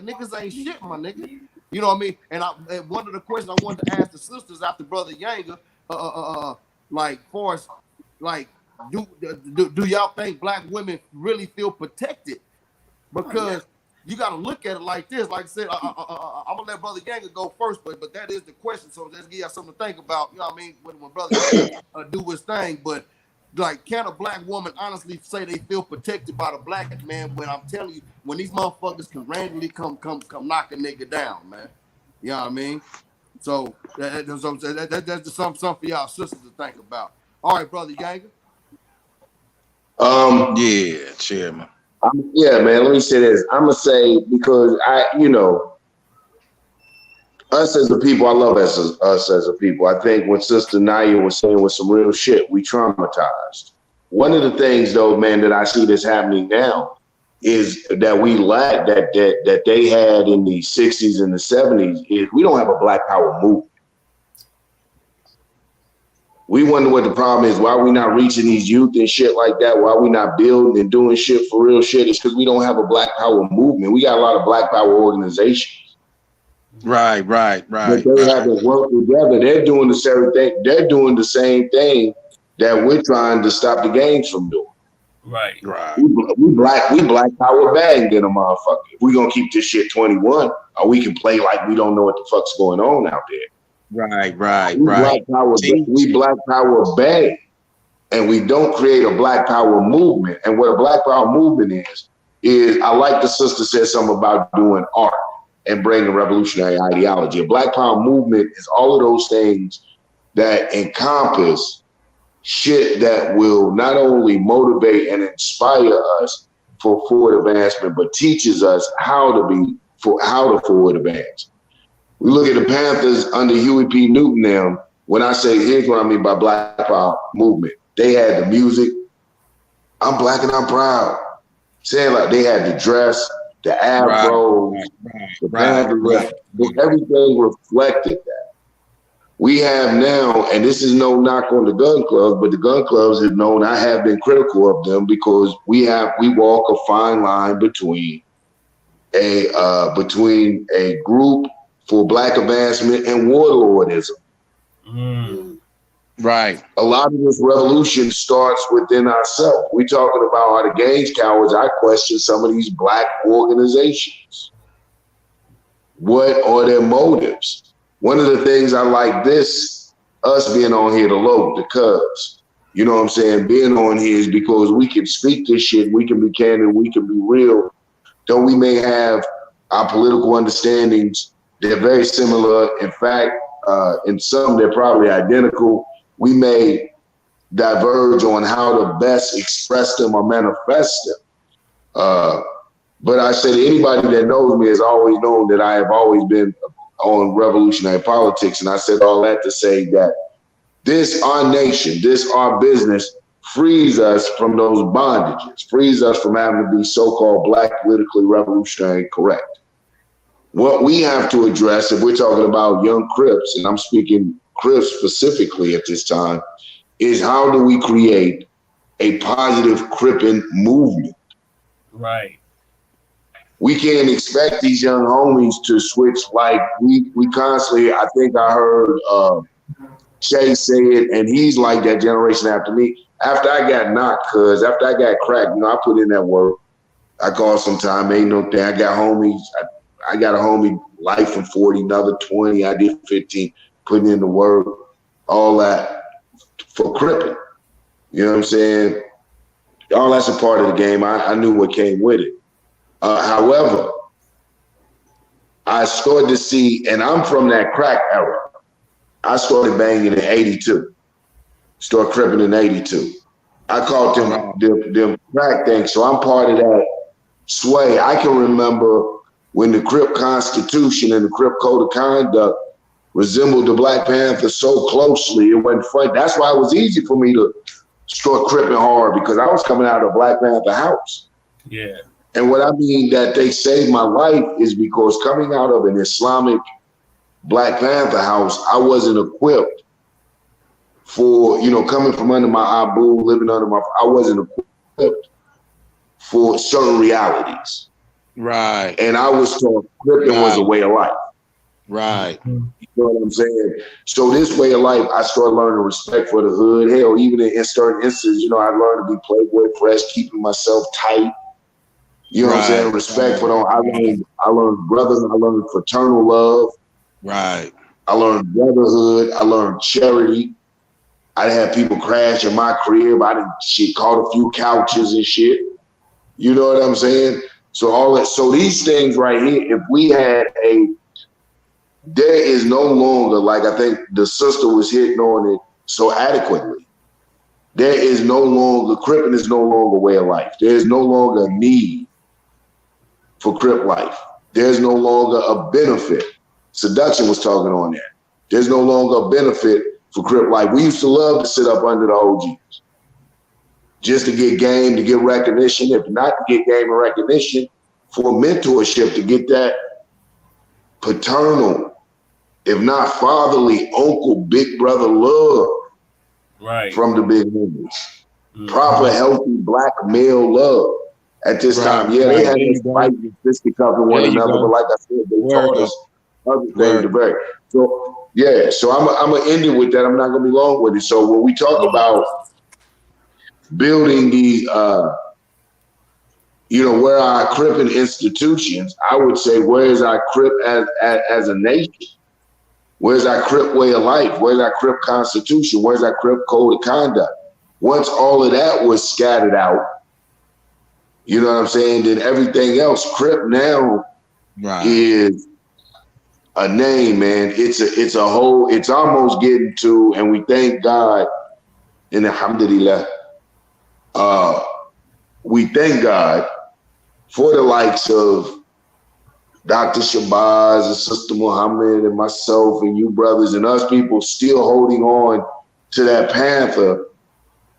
A: niggas ain't shit, my nigga. You know what I mean? And one of the questions I wanted to ask the sisters after Brother Yanga, like for us, like, do y'all think black women really feel protected? Because you got to look at it like this. Like I said, I'm gonna let Brother Yanga go first, but that is the question. So let's give y'all something to think about. You know what I mean? When Brother Yanga do his thing, but like, can a black woman honestly say they feel protected by the black man? When I'm telling you, when these motherfuckers can randomly come knock a nigga down, man. You know what I mean? So that's just something for y'all sisters to think about. All right, Brother Yanga.
D: Yeah, Chairman.
B: Yeah, man. Let me say this. I'm gonna say, because us as a people, I love us as a people. I think what Sister Naya was saying was some real shit. We traumatized. One of the things, though, man, that I see that's happening now is that we lack that they had in the 60s and the 70s is we don't have a Black Power movement. We wonder what the problem is. Why we not reaching these youth and shit like that? Why we not building and doing shit for real shit? It's because we don't have a Black Power movement. We got a lot of Black Power organizations.
D: Right.
B: But they haven't worked together. They're doing the same thing. They're doing the same thing that we're trying to stop the gangs from doing.
C: Right.
B: We Black Power bang in a motherfucker. If we gonna keep this shit 21, or we can play like we don't know what the fuck's going on out there.
D: Right.
B: We Black Power bang, and we don't create a Black Power movement. And what a Black Power movement is I like the sister said something about doing art and bringing revolutionary ideology. A Black Power movement is all of those things that encompass shit that will not only motivate and inspire us for forward advancement, but teaches us how to forward advance. We look at the Panthers under Huey P. Newton now. When I say, here's what I mean by Black Power movement. They had the music. I'm Black and I'm proud. Saying like they had the dress, the afros, the Panthers, everything reflected that. We have now, and this is no knock on the gun clubs, but the gun clubs have known I have been critical of them because we walk a fine line between a group for Black advancement and warlordism.
D: Right.
B: A lot of this revolution starts within ourselves. We talking about how the gangs cowards. I question some of these Black organizations. What are their motives? One of the things I like us being on here to load the cubs. You know what I'm saying? Being on here is because we can speak this shit. We can be candid. We can be real. Though we may have our political understandings, they're very similar. In fact, in some, they're probably identical. We may diverge on how to best express them or manifest them. But I said anybody that knows me has always known that I have always been on revolutionary politics. And I said all that to say that this, our nation, this, our business, frees us from those bondages, frees us from having to be so-called Black politically revolutionary correct. What we have to address, if we're talking about young Crips, and I'm speaking Crips specifically at this time, is how do we create a positive Crippin' movement?
C: Right.
B: We can't expect these young homies to switch like we constantly. I think I heard Shay say it, and he's like that generation after me. After I got knocked, after I got cracked, I put in that work. I called some time, ain't no thing. I got homies. I got a homie life from 40, another 20. I did 15, putting in the work, all that for Crippin'. You know what I'm saying? All that's a part of the game. I knew what came with it. However, I started to see, and I'm from that crack era. I started banging in 82. Started cripping in 82. I called them crack things, so I'm part of that sway. I can remember when the Crip Constitution and the Crip Code of Conduct resembled the Black Panther so closely, it wasn't fun. That's why it was easy for me to start cripping hard, because I was coming out of a Black Panther house.
C: Yeah.
B: And what I mean that they saved my life is because coming out of an Islamic Black Panther house, I wasn't equipped for, coming from under my Abu, living under I wasn't equipped for certain realities.
D: Right.
B: And I was taught cripping was a way of life.
D: Right.
B: You know what I'm saying? So this way of life, I started learning respect for the hood. Hell, even in certain instances, I learned to be playboy fresh, keeping myself tight. You know what I'm saying? Respect for them. I learned brothers. I learned fraternal love.
D: Right.
B: I learned brotherhood. I learned charity. I had people crash in my crib. I didn't caught a few couches and shit. You know what I'm saying? So these things right here, if we had there is no longer, like I think the sister was hitting on it so adequately. There is no longer, Crippin' is no longer a way of life. There is no longer a need for Crip life. There's no longer a benefit. Seduction was talking on that. There's no longer a benefit for Crip life. We used to love to sit up under the OGs just to get game, to get recognition. If not to get game and recognition, for mentorship, to get that paternal, if not fatherly, uncle, big brother love
C: Right.
B: from the big homies. Proper, healthy black male love at this time. Yeah, they had this fight and fisticuff with one another, but like I said, they taught us other things to break. So yeah, so I'm gonna end it with that. I'm not gonna be long with it. So when we talk about building these, where are our Crippin institutions? I would say, where is our Crip as a nation? Where's our Crip way of life? Where's our Crip constitution? Where's our Crip code of conduct? Once all of that was scattered out, you know what I'm saying? Then everything else, Crip now is a name, man. It's a whole. It's almost getting to, and we thank God, and alhamdulillah, we thank God for the likes of Dr. Shabazz and Sister Muhammad and myself and you brothers and us people still holding on to that panther,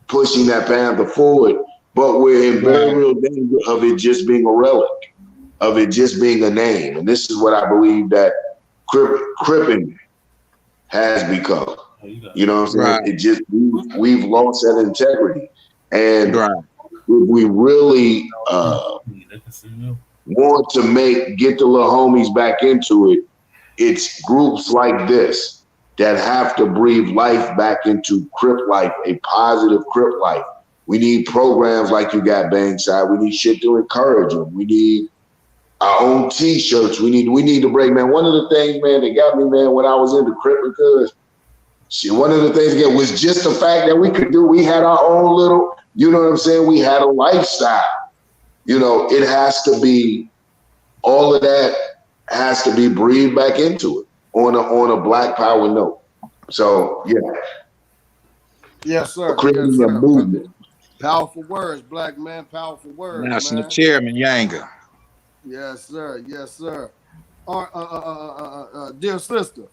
B: pushing that panther forward. But we're in very real danger of it just being a relic, of it just being a name. And this is what I believe that Crippin has become. You know what I'm saying? Right. It just, we've lost that integrity. And if we really want to get the little homies back into it, it's groups like this that have to breathe life back into Crip life, a positive Crip life. We need programs like you got Bankside. We need shit to encourage them. We need our own T-shirts. We need to break, man. One of the things, man, that got me, man, when I was into Crip, because one of the things again was just the fact that we had our own little, you know what I'm saying? We had a lifestyle. You know, it has to be, all of that has to be breathed back into it on a Black Power note. So, yeah.
A: Yes, sir.
B: Creating a movement.
A: Powerful words, black man. Powerful words,
D: National
A: man.
D: Chairman Yanga.
A: Yes, sir. Yes, sir. Dear sister,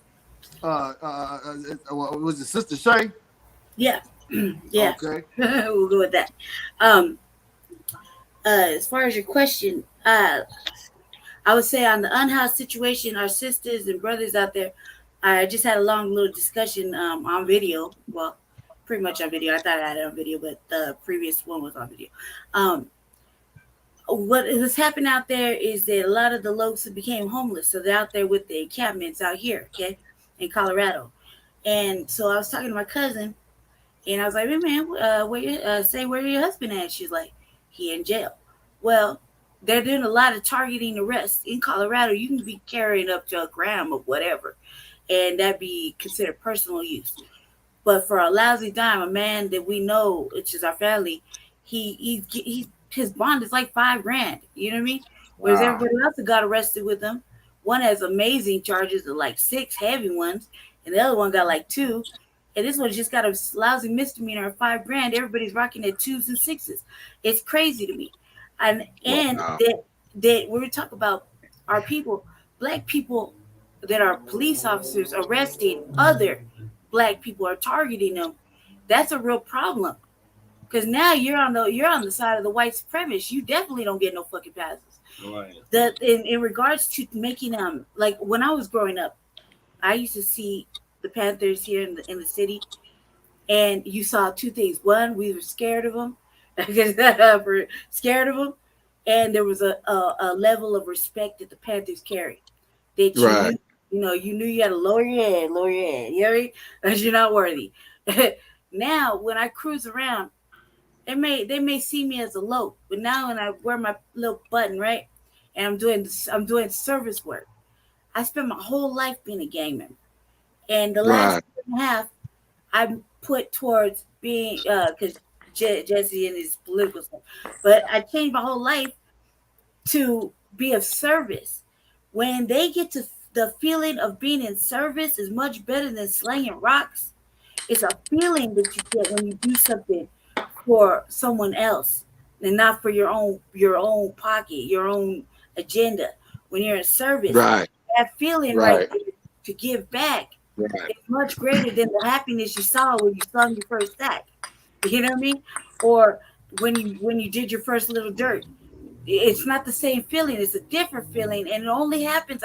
A: was it Sister Shay?
F: Yeah. Yeah.
A: Okay.
F: We'll go with that. As far as your question, I would say on the unhoused situation, our sisters and brothers out there, I just had a long little discussion on video. Well, pretty much on video. I thought I had it on video, but the previous one was on video. What has happened out there is that a lot of the lokes became homeless. So they're out there with the encampments out here, okay, in Colorado. And so I was talking to my cousin, and I was like, hey, man, where your husband at? She's like, he in jail. Well, they're doing a lot of targeting arrests. In Colorado, you can be carrying up to a gram of whatever, and that be considered personal use. But for a lousy dime, a man that we know, which is our family, he his bond is like $5,000. You know what I mean? Whereas everybody else that got arrested with him, one has amazing charges of like 6 heavy ones, and the other one got like 2. And this one just got a lousy misdemeanor of $5,000. Everybody's rocking at 2s and 6s. It's crazy to me. And that when we talk about our people, black people that are police officers arresting other black people are targeting them, that's a real problem. Because now you're on the side of the white supremacists. You definitely don't get no fucking passes.
C: Right.
F: That in regards to making like when I was growing up, I used to see the Panthers here in the city, and you saw 2 things. One, we were scared of them, we're scared of them, and there was a level of respect that the Panthers carried. That you knew you had to lower your head. You know what I mean? Because you're not worthy. Now, when I cruise around, they may see me as a low, but now when I wear my little button, right, and I'm doing service work, I spent my whole life being a gang member, and the last year and a half I put towards being because Jesse and his political stuff, but I changed my whole life to be of service. When they get to the feeling of being in service is much better than slinging rocks. It's a feeling that you get when you do something for someone else and not for your own pocket, your own agenda. When you're in service, that feeling right there to give back is much greater than the happiness you saw when you slung your first stack. You know what I mean? Or when you did your first little dirt. It's not the same feeling. It's a different feeling, and I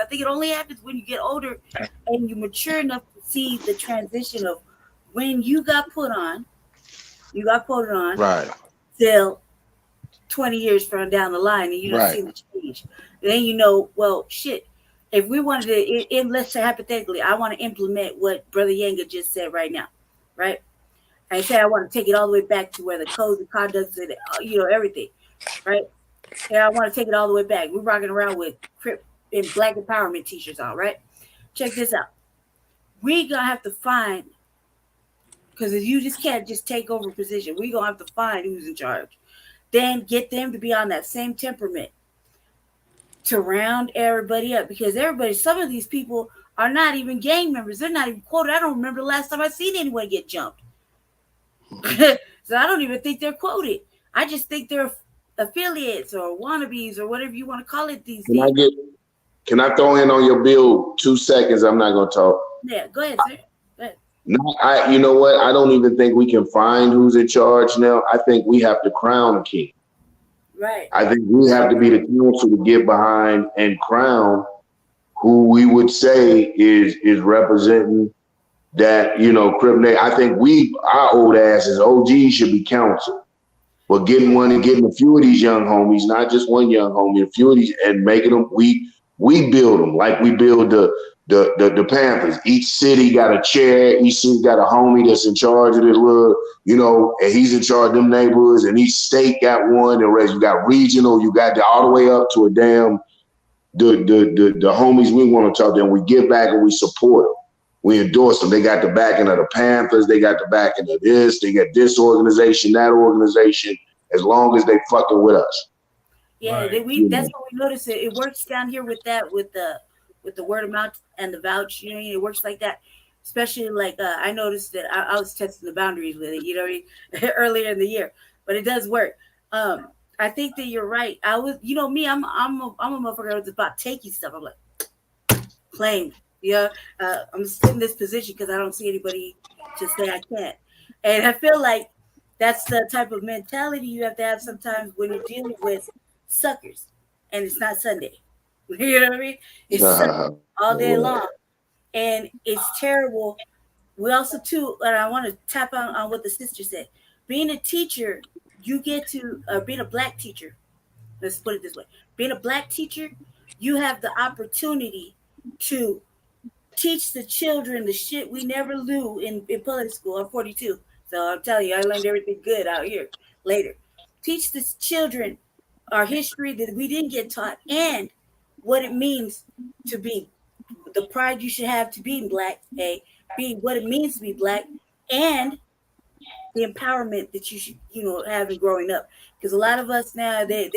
F: think it only happens when you get older and you mature enough to see the transition of when you got put on You got quoted on.
D: Right.
F: Till 20 years from down the line, and you don't see the change. And then you know, well, shit. If we wanted to, let's say hypothetically, I want to implement what Brother Yanga just said right now, right? I say I want to take it all the way back to where the codes and conducts and everything, right? Yeah, I want to take it all the way back. We're rocking around with Crip and Black Empowerment t-shirts on, right? Check this out. We gonna have to find, because you just can't just take over position. We gonna have to find who's in charge, then get them to be on that same temperament to round everybody up, because some of these people are not even gang members. They're not even quoted. I don't remember the last time I seen anyone get jumped. So I don't even think they're quoted. I just think they're affiliates or wannabes or whatever you want to call it these days.
B: Can I throw in on your bill 2 seconds? I'm not gonna talk.
F: Yeah, go ahead, sir. Go ahead.
B: No, you know what? I don't even think we can find who's in charge now. I think we have to crown a king.
F: Right.
B: I think we have to be the council to get behind and crown who we would say is representing that, Crip. I think our old asses, OGs, should be council. But getting a few of these young homies, not just one young homie, a few of these, and making them, we build them like we build the Panthers. Each city got a chair. Each city got a homie that's in charge of this little, and he's in charge of them neighborhoods. And each state got one. And you got regional. You got all the way up to a damn the homies we want to talk to. And we give back and we support them. We endorse them. They got the backing of the Panthers. They got the backing of this. They got this organization, that organization. As long as they fucking with us.
F: Yeah, right. That's what we noticed. It works down here with that, with the word of mouth and the vouch. It works like that. Especially like I noticed that I was testing the boundaries with it. Earlier in the year, but it does work. I think that you're right. I was, me. I'm a motherfucker that's about taking stuff. I'm like, claim. Yeah, I'm still in this position because I don't see anybody to say I can't. And I feel like that's the type of mentality you have to have sometimes when you're dealing with suckers, and it's not Sunday. You know what I mean? It's all day long, and it's terrible. We also too, and I want to tap on what the sister said. Being a teacher, you get to being a black teacher. Let's put it this way: being a black teacher, you have the opportunity to teach the children the shit we never knew in public school. I'm 42, so I'm telling you, I learned everything good out here later. Teach the children our history that we didn't get taught, and what it means to be, the pride you should have to being black, being what it means to be black, and the empowerment that you should, have in growing up. Because a lot of us now, they're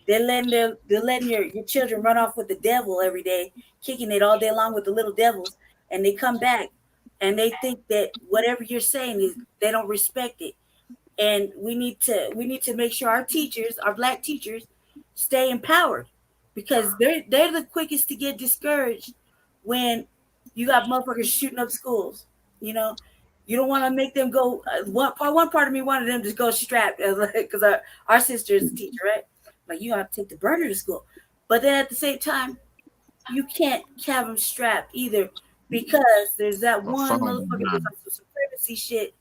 F: letting your children run off with the devil every day, kicking it all day long with the little devils, and they come back and they think that whatever you're saying is, they don't respect it. And we need to make sure our teachers, our black teachers, stay empowered, because they're the quickest to get discouraged when you got motherfuckers shooting up schools. You don't want to make them go. One part of me wanted them to go strapped, because our sister is a teacher, right? Like, you have to take the burner to school, but then at the same time, you can't have them strapped either, because there's that one motherfucker with some supremacy shit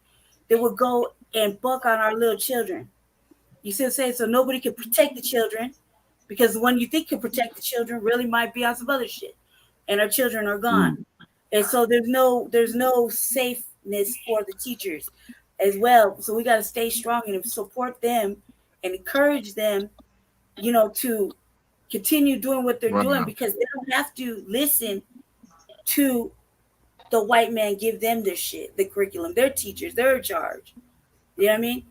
F: that would go and buck on our little children. You see what I'm saying? So nobody can protect the children, because the one you think can protect the children really might be on some other shit, and our children are gone. And so there's no safeness for the teachers as well. So we got to stay strong and support them and encourage them, to continue doing what they're doing, because they don't have to listen to the white man give them their shit, the curriculum, their teachers, they're in charge. You know what I mean?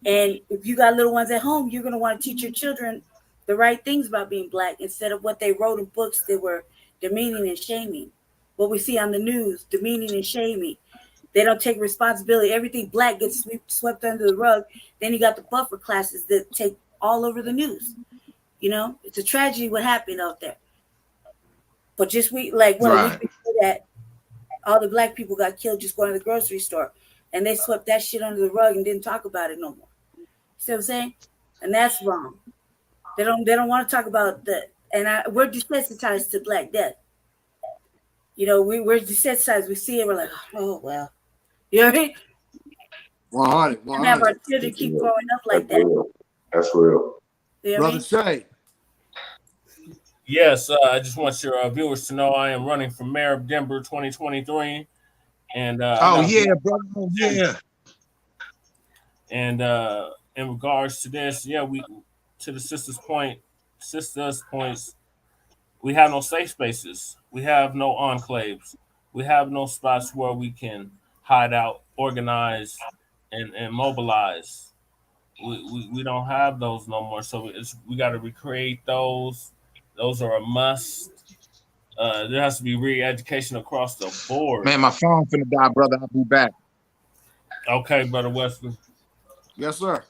F: And if you got little ones at home, you're going to want to teach your children the right things about being black, instead of what they wrote in books that were demeaning and shaming. What we see on the news, demeaning and shaming. They don't take responsibility. Everything black gets swept under the rug. Then you got the buffer classes that take all over the news. It's a tragedy what happened out there. But just a week before that, all the black people got killed just going to the grocery store, and they swept that shit under the rug and didn't talk about it no more. See what I'm saying? And that's wrong. They don't want to talk about that. And we're desensitized to Black death. We're desensitized. We see it, we're like, oh well. You know what I mean?
A: 100,
F: And have our
A: 100.
F: children keep growing up like
B: That's
F: that.
B: real. That's real.
F: You know what I
A: Brother
F: mean?
A: Shay.
C: Yes, I just want your viewers to know I am running for mayor of Denver 2023. And I
D: Oh
C: got
D: yeah, brother. Oh, yeah.
C: And in regards to this, yeah, we to the sisters' points, we have no safe spaces. We have no enclaves. We have no spots where we can hide out, organize, and mobilize. We don't have those no more. So we got to recreate those. Those are a must. There has to be re-education across the board.
D: Man, my phone finna die, brother. I'll be back.
C: Okay, brother Wesley.
A: Yes, sir.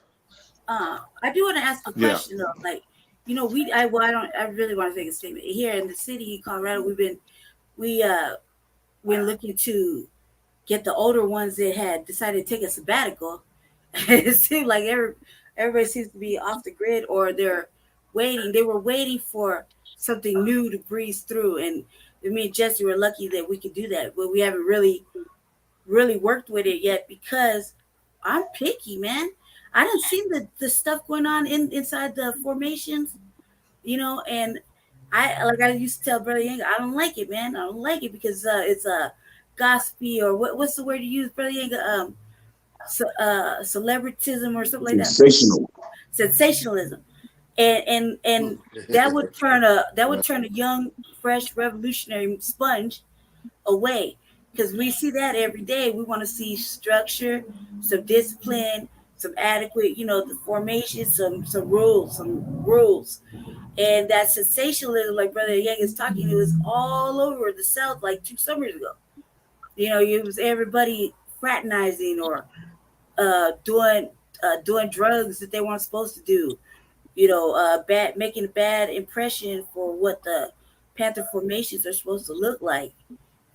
F: I do want to ask a question though. Like, you know, I really want to make a statement. Here in the city of Colorado, we're looking to get the older ones that had decided to take a sabbatical. It seems like everybody seems to be off the grid, or they're waiting. They were waiting for something new to breeze through, and me and Jesse were lucky that we could do that, but we haven't really worked with it yet because I'm picky, man. I didn't see the stuff going on inside the formations, you know, and I used to tell Brother Yang, I don't like it, man. I don't like it because it's a gossipy, or what's the word you use, Brother Yang? Celebritism or something like that. Sensationalism, and that would turn a young, fresh, revolutionary sponge away, because we see that every day. We want to see structure, some discipline, some adequate, the formation, some rules. And that sensationalism, like Brother Yang is talking, it was all over the South like 2 summers ago. It was everybody fraternizing or doing drugs that they weren't supposed to do. Making a bad impression for what the Panther formations are supposed to look like.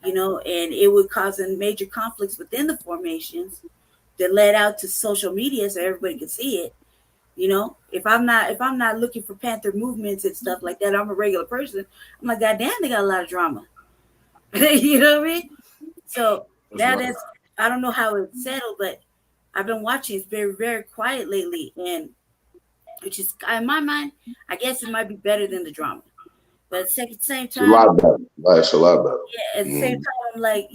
F: And it would cause major conflicts within the formations that led out to social media so everybody could see it. If I'm not looking for Panther movements and stuff like that, I'm a regular person. I'm like, God damn, they got a lot of drama. You know what I mean? So that's I don't know how it's settled, but I've been watching. It's very, very quiet lately, and which is, in my mind, I guess it might be better than the drama. But at the same time,
B: it's a lot better. It's a lot better.
F: Yeah, at the same time, like,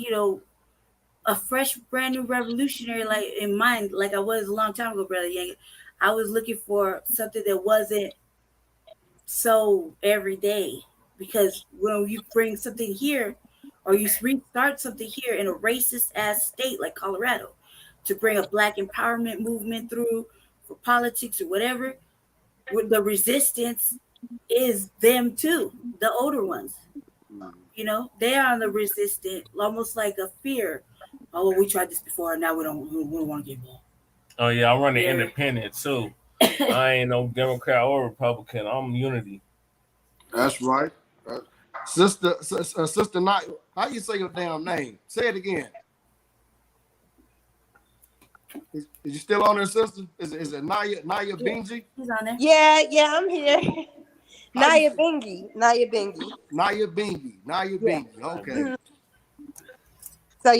F: a fresh, brand new revolutionary, like, in mind, like I was a long time ago, Brother Yang. I was looking for something that wasn't so every day, because when you bring something here, or you restart something here in a racist ass state like Colorado, to bring a Black empowerment movement through for politics or whatever, the resistance is them too, the older ones. They are on the resistant, almost like a fear. Oh, we tried this before, now we don't want to get involved.
C: Oh yeah, I run the independent too. I ain't no Democrat or Republican. I'm unity.
A: That's right. Sister Night, how you say your damn name? Say it again. Is you still on there, sister? Is it Naya Benji?
F: He's on there.
E: Yeah, I'm here. Naya Bingy.
A: Naya Bingy. Okay.
E: So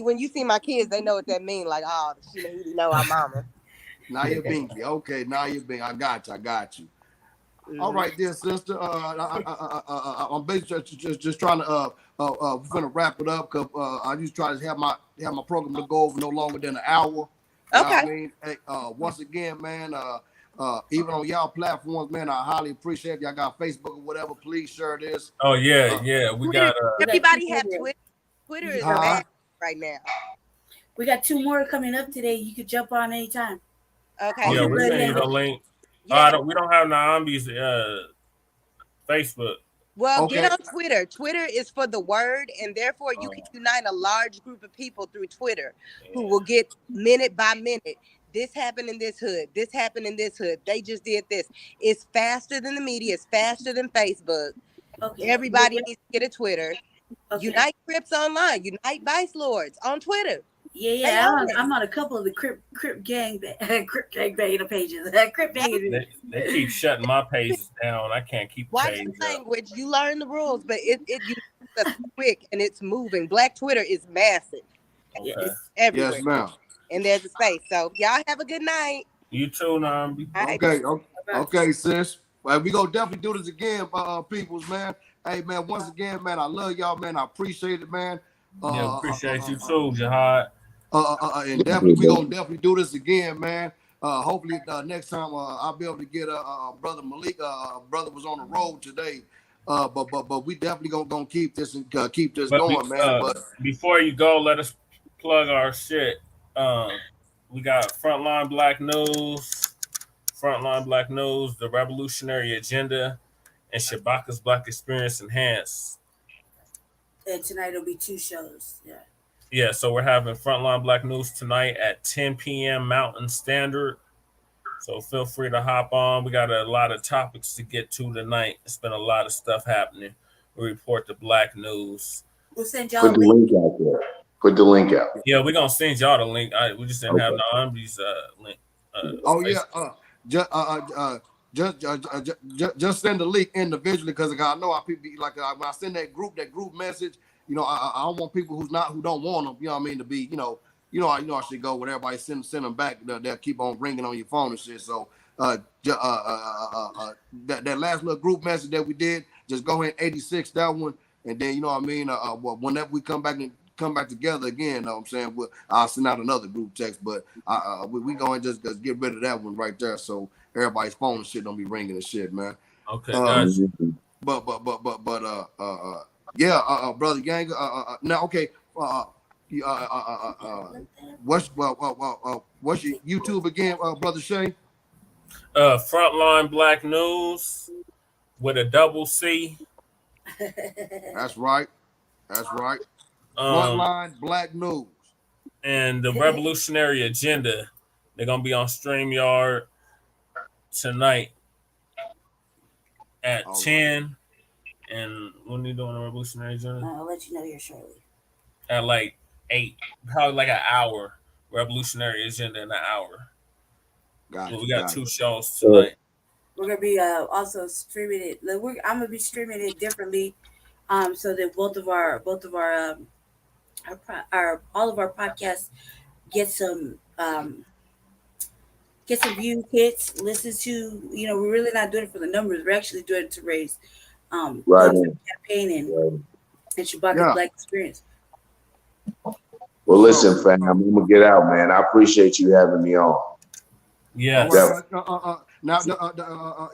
E: when you see my kids, they know what that means. Like, oh, she know our mama.
A: Naya Bingy. Okay, Naya Bingy. I got you. All right, dear sister. I'm basically just trying to we're gonna wrap it up, because I just try to have my program to go over no longer than an hour.
E: Okay.
A: I mean, hey, once again, man, even on y'all platforms, man, I highly appreciate y'all got Facebook or whatever. Please share this.
C: Oh yeah, we got.
E: Everybody have Twitter. Twitter is bad right now.
F: We got 2 more coming up today. You could jump on anytime.
E: Okay.
C: Yeah, we're sending you the link. Yeah. We don't have Naambi's Facebook.
E: Well,
A: Okay.
E: get on Twitter. Twitter is for the word, and therefore you can unite a large group of people through Twitter who will get minute by minute. This happened in this hood. This happened in this hood. They just did this. It's faster than the media. It's faster than Facebook. Okay. Everybody needs to get a Twitter. Okay. Unite Crips online. Unite Vice Lords on Twitter.
F: Yeah. I'm on a couple of the Crip gang pages. Crip gang.
C: They keep shutting my pages down. I can't keep.
E: Watch the language. You learn the rules, but it's quick and it's moving. Black Twitter is massive.
C: Okay.
E: It's everywhere.
A: Yes, ma'am.
E: and there's a space. So y'all have a good night.
C: You too, Nambi.
E: All right.
A: Okay, sis. Well, we gonna definitely do this again, peoples, man. Hey, man, once again, man, I love y'all, man. I appreciate it, man.
C: Yeah, appreciate you too, Jihad.
A: And definitely, we gonna definitely do this again, man. Hopefully, next time I'll be able to get brother Malik. Brother was on the road today, but we definitely gonna keep this and keep this going, man. But
C: before you go, let us plug our shit. We got Frontline Black News, The Revolutionary Agenda, and Shabaka's Black Experience Enhanced.
F: And tonight will be 2 shows. Yeah.
C: Yeah, so we're having Frontline Black News tonight at 10 p.m. Mountain Standard. So feel free to hop on. We got a lot of topics to get to tonight. It's been a lot of stuff happening. We report the Black news.
F: We'll send y'all
B: Put the link out there. Put the link out.
C: Yeah, we're gonna send y'all the link. We just didn't have Nambi's link.
A: Just send the link individually, because I know how people be like, when I send that group message, I don't want people who don't want them, you know what I mean, to be, I should go with everybody, send them back. They'll keep on ringing on your phone and shit. So that last little group message that we did, just go ahead and 86 that one, and then whenever we come back together again, you know what I'm saying, I'll send out another group text, but we going to just get rid of that one right there, so everybody's phone and shit don't be ringing and shit, man.
C: Okay, guys.
A: Brother Yang, now, okay, what's your YouTube again, Brother Shay?
C: Frontline Black News with a double C.
A: That's right. Frontline Black News.
C: And the Revolutionary Agenda. They're gonna be on StreamYard tonight at 10. And when are you doing the Revolutionary Agenda?
F: I'll let you know here shortly.
C: At like 8, probably like an hour. Revolutionary Agenda in an hour. We got 2 shows tonight.
F: We're gonna be also streaming it. I'm gonna be streaming it differently, so that both of our all of our podcasts get some view hits. Listen to, we're really not doing it for the numbers. We're actually doing it to raise campaign and Shabaka Black Experience.
B: Well, listen, fam, I'm gonna get out, man. I appreciate you having me on.
C: Yes.
A: Now,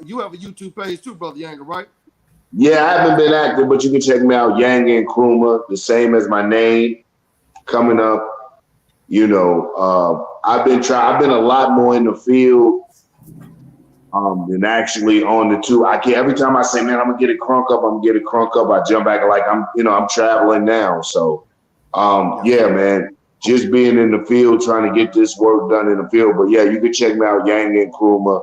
A: you have a YouTube page too, Brother Younger, right?
B: Yeah, I haven't been active, but you can check me out, Yang and Kruma, the same as my name. Coming up, I've been a lot more in the field than actually on the two. Every time I say, man, I'm gonna get it crunk up, I jump back like I'm traveling now. So man, just being in the field, trying to get this work done in the field. But yeah, you can check me out, Yang and Kruma.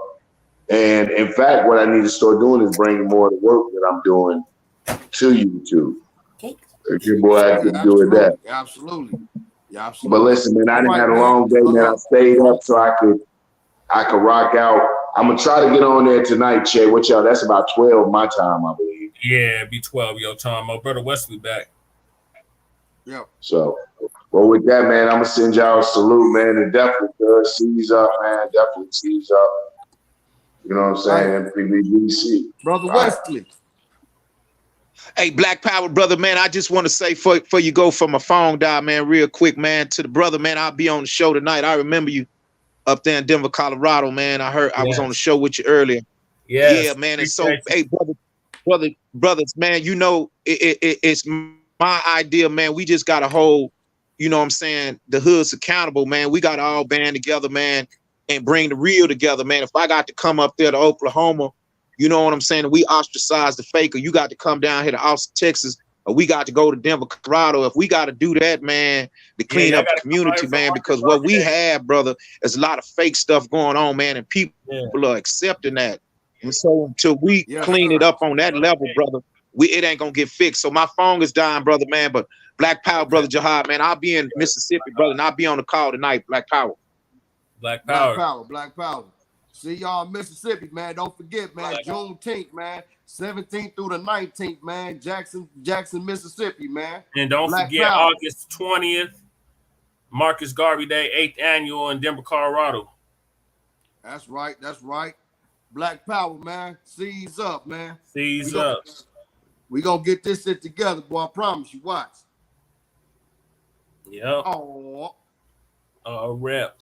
B: And in fact, what I need to start doing is bringing more of the work that I'm doing to YouTube.
F: Okay.
B: If your boy I can do it that.
A: Absolutely.
B: But listen, man, I didn't have a long day, man. I stayed up so I could rock out. I'm gonna try to get on there tonight, Che. What y'all? That's about 12 my time, I believe.
C: Yeah, it'd be 12 your time. My brother Wesley back.
A: Yeah.
B: So, well, with that, man, I'm gonna send y'all a salute, man, and definitely seize up, man. Definitely seize up. You know what I'm saying? MPBGC.
A: Brother Wesley.
D: Hey, Black Power, brother, man, I just want to say before you go for my phone dial, man, real quick, man, to the brother, man, I'll be on the show tonight. I remember you up there in Denver, Colorado, man. I heard I was on the show with you earlier.
C: Yes.
D: Yeah, man. And so, hey, brothers, man, it's my idea, man. We just got to hold, the hoods accountable, man. We got to all band together, man, and bring the real together, man. If I got to come up there to Oklahoma, you know what I'm saying? We ostracize the faker. You got to come down here to Austin, Texas, or we got to go to Denver, Colorado. If we got to do that, man, to clean up the community, man, because what we have, brother, is a lot of fake stuff going on, man, and people are accepting that. And so until we clean it up on that level, brother, it ain't gonna get fixed. So my phone is dying, brother, man. But Black Power, brother Jihad, man, I'll be in Mississippi, brother, and I'll be on the call tonight. Black Power.
C: Black Power.
A: Black Power. See y'all in Mississippi, man. Don't forget, man. Juneteenth, man. 17th through the 19th, man. Jackson, Mississippi, man.
C: And don't forget August 20th Marcus Garvey Day, 8th annual in Denver, Colorado.
A: That's right. That's right. Black Power, man. Seize up, man.
C: Seize up.
A: We gonna get this shit together, boy. I promise you. Watch.
C: Yep.
A: Oh.
C: Rep.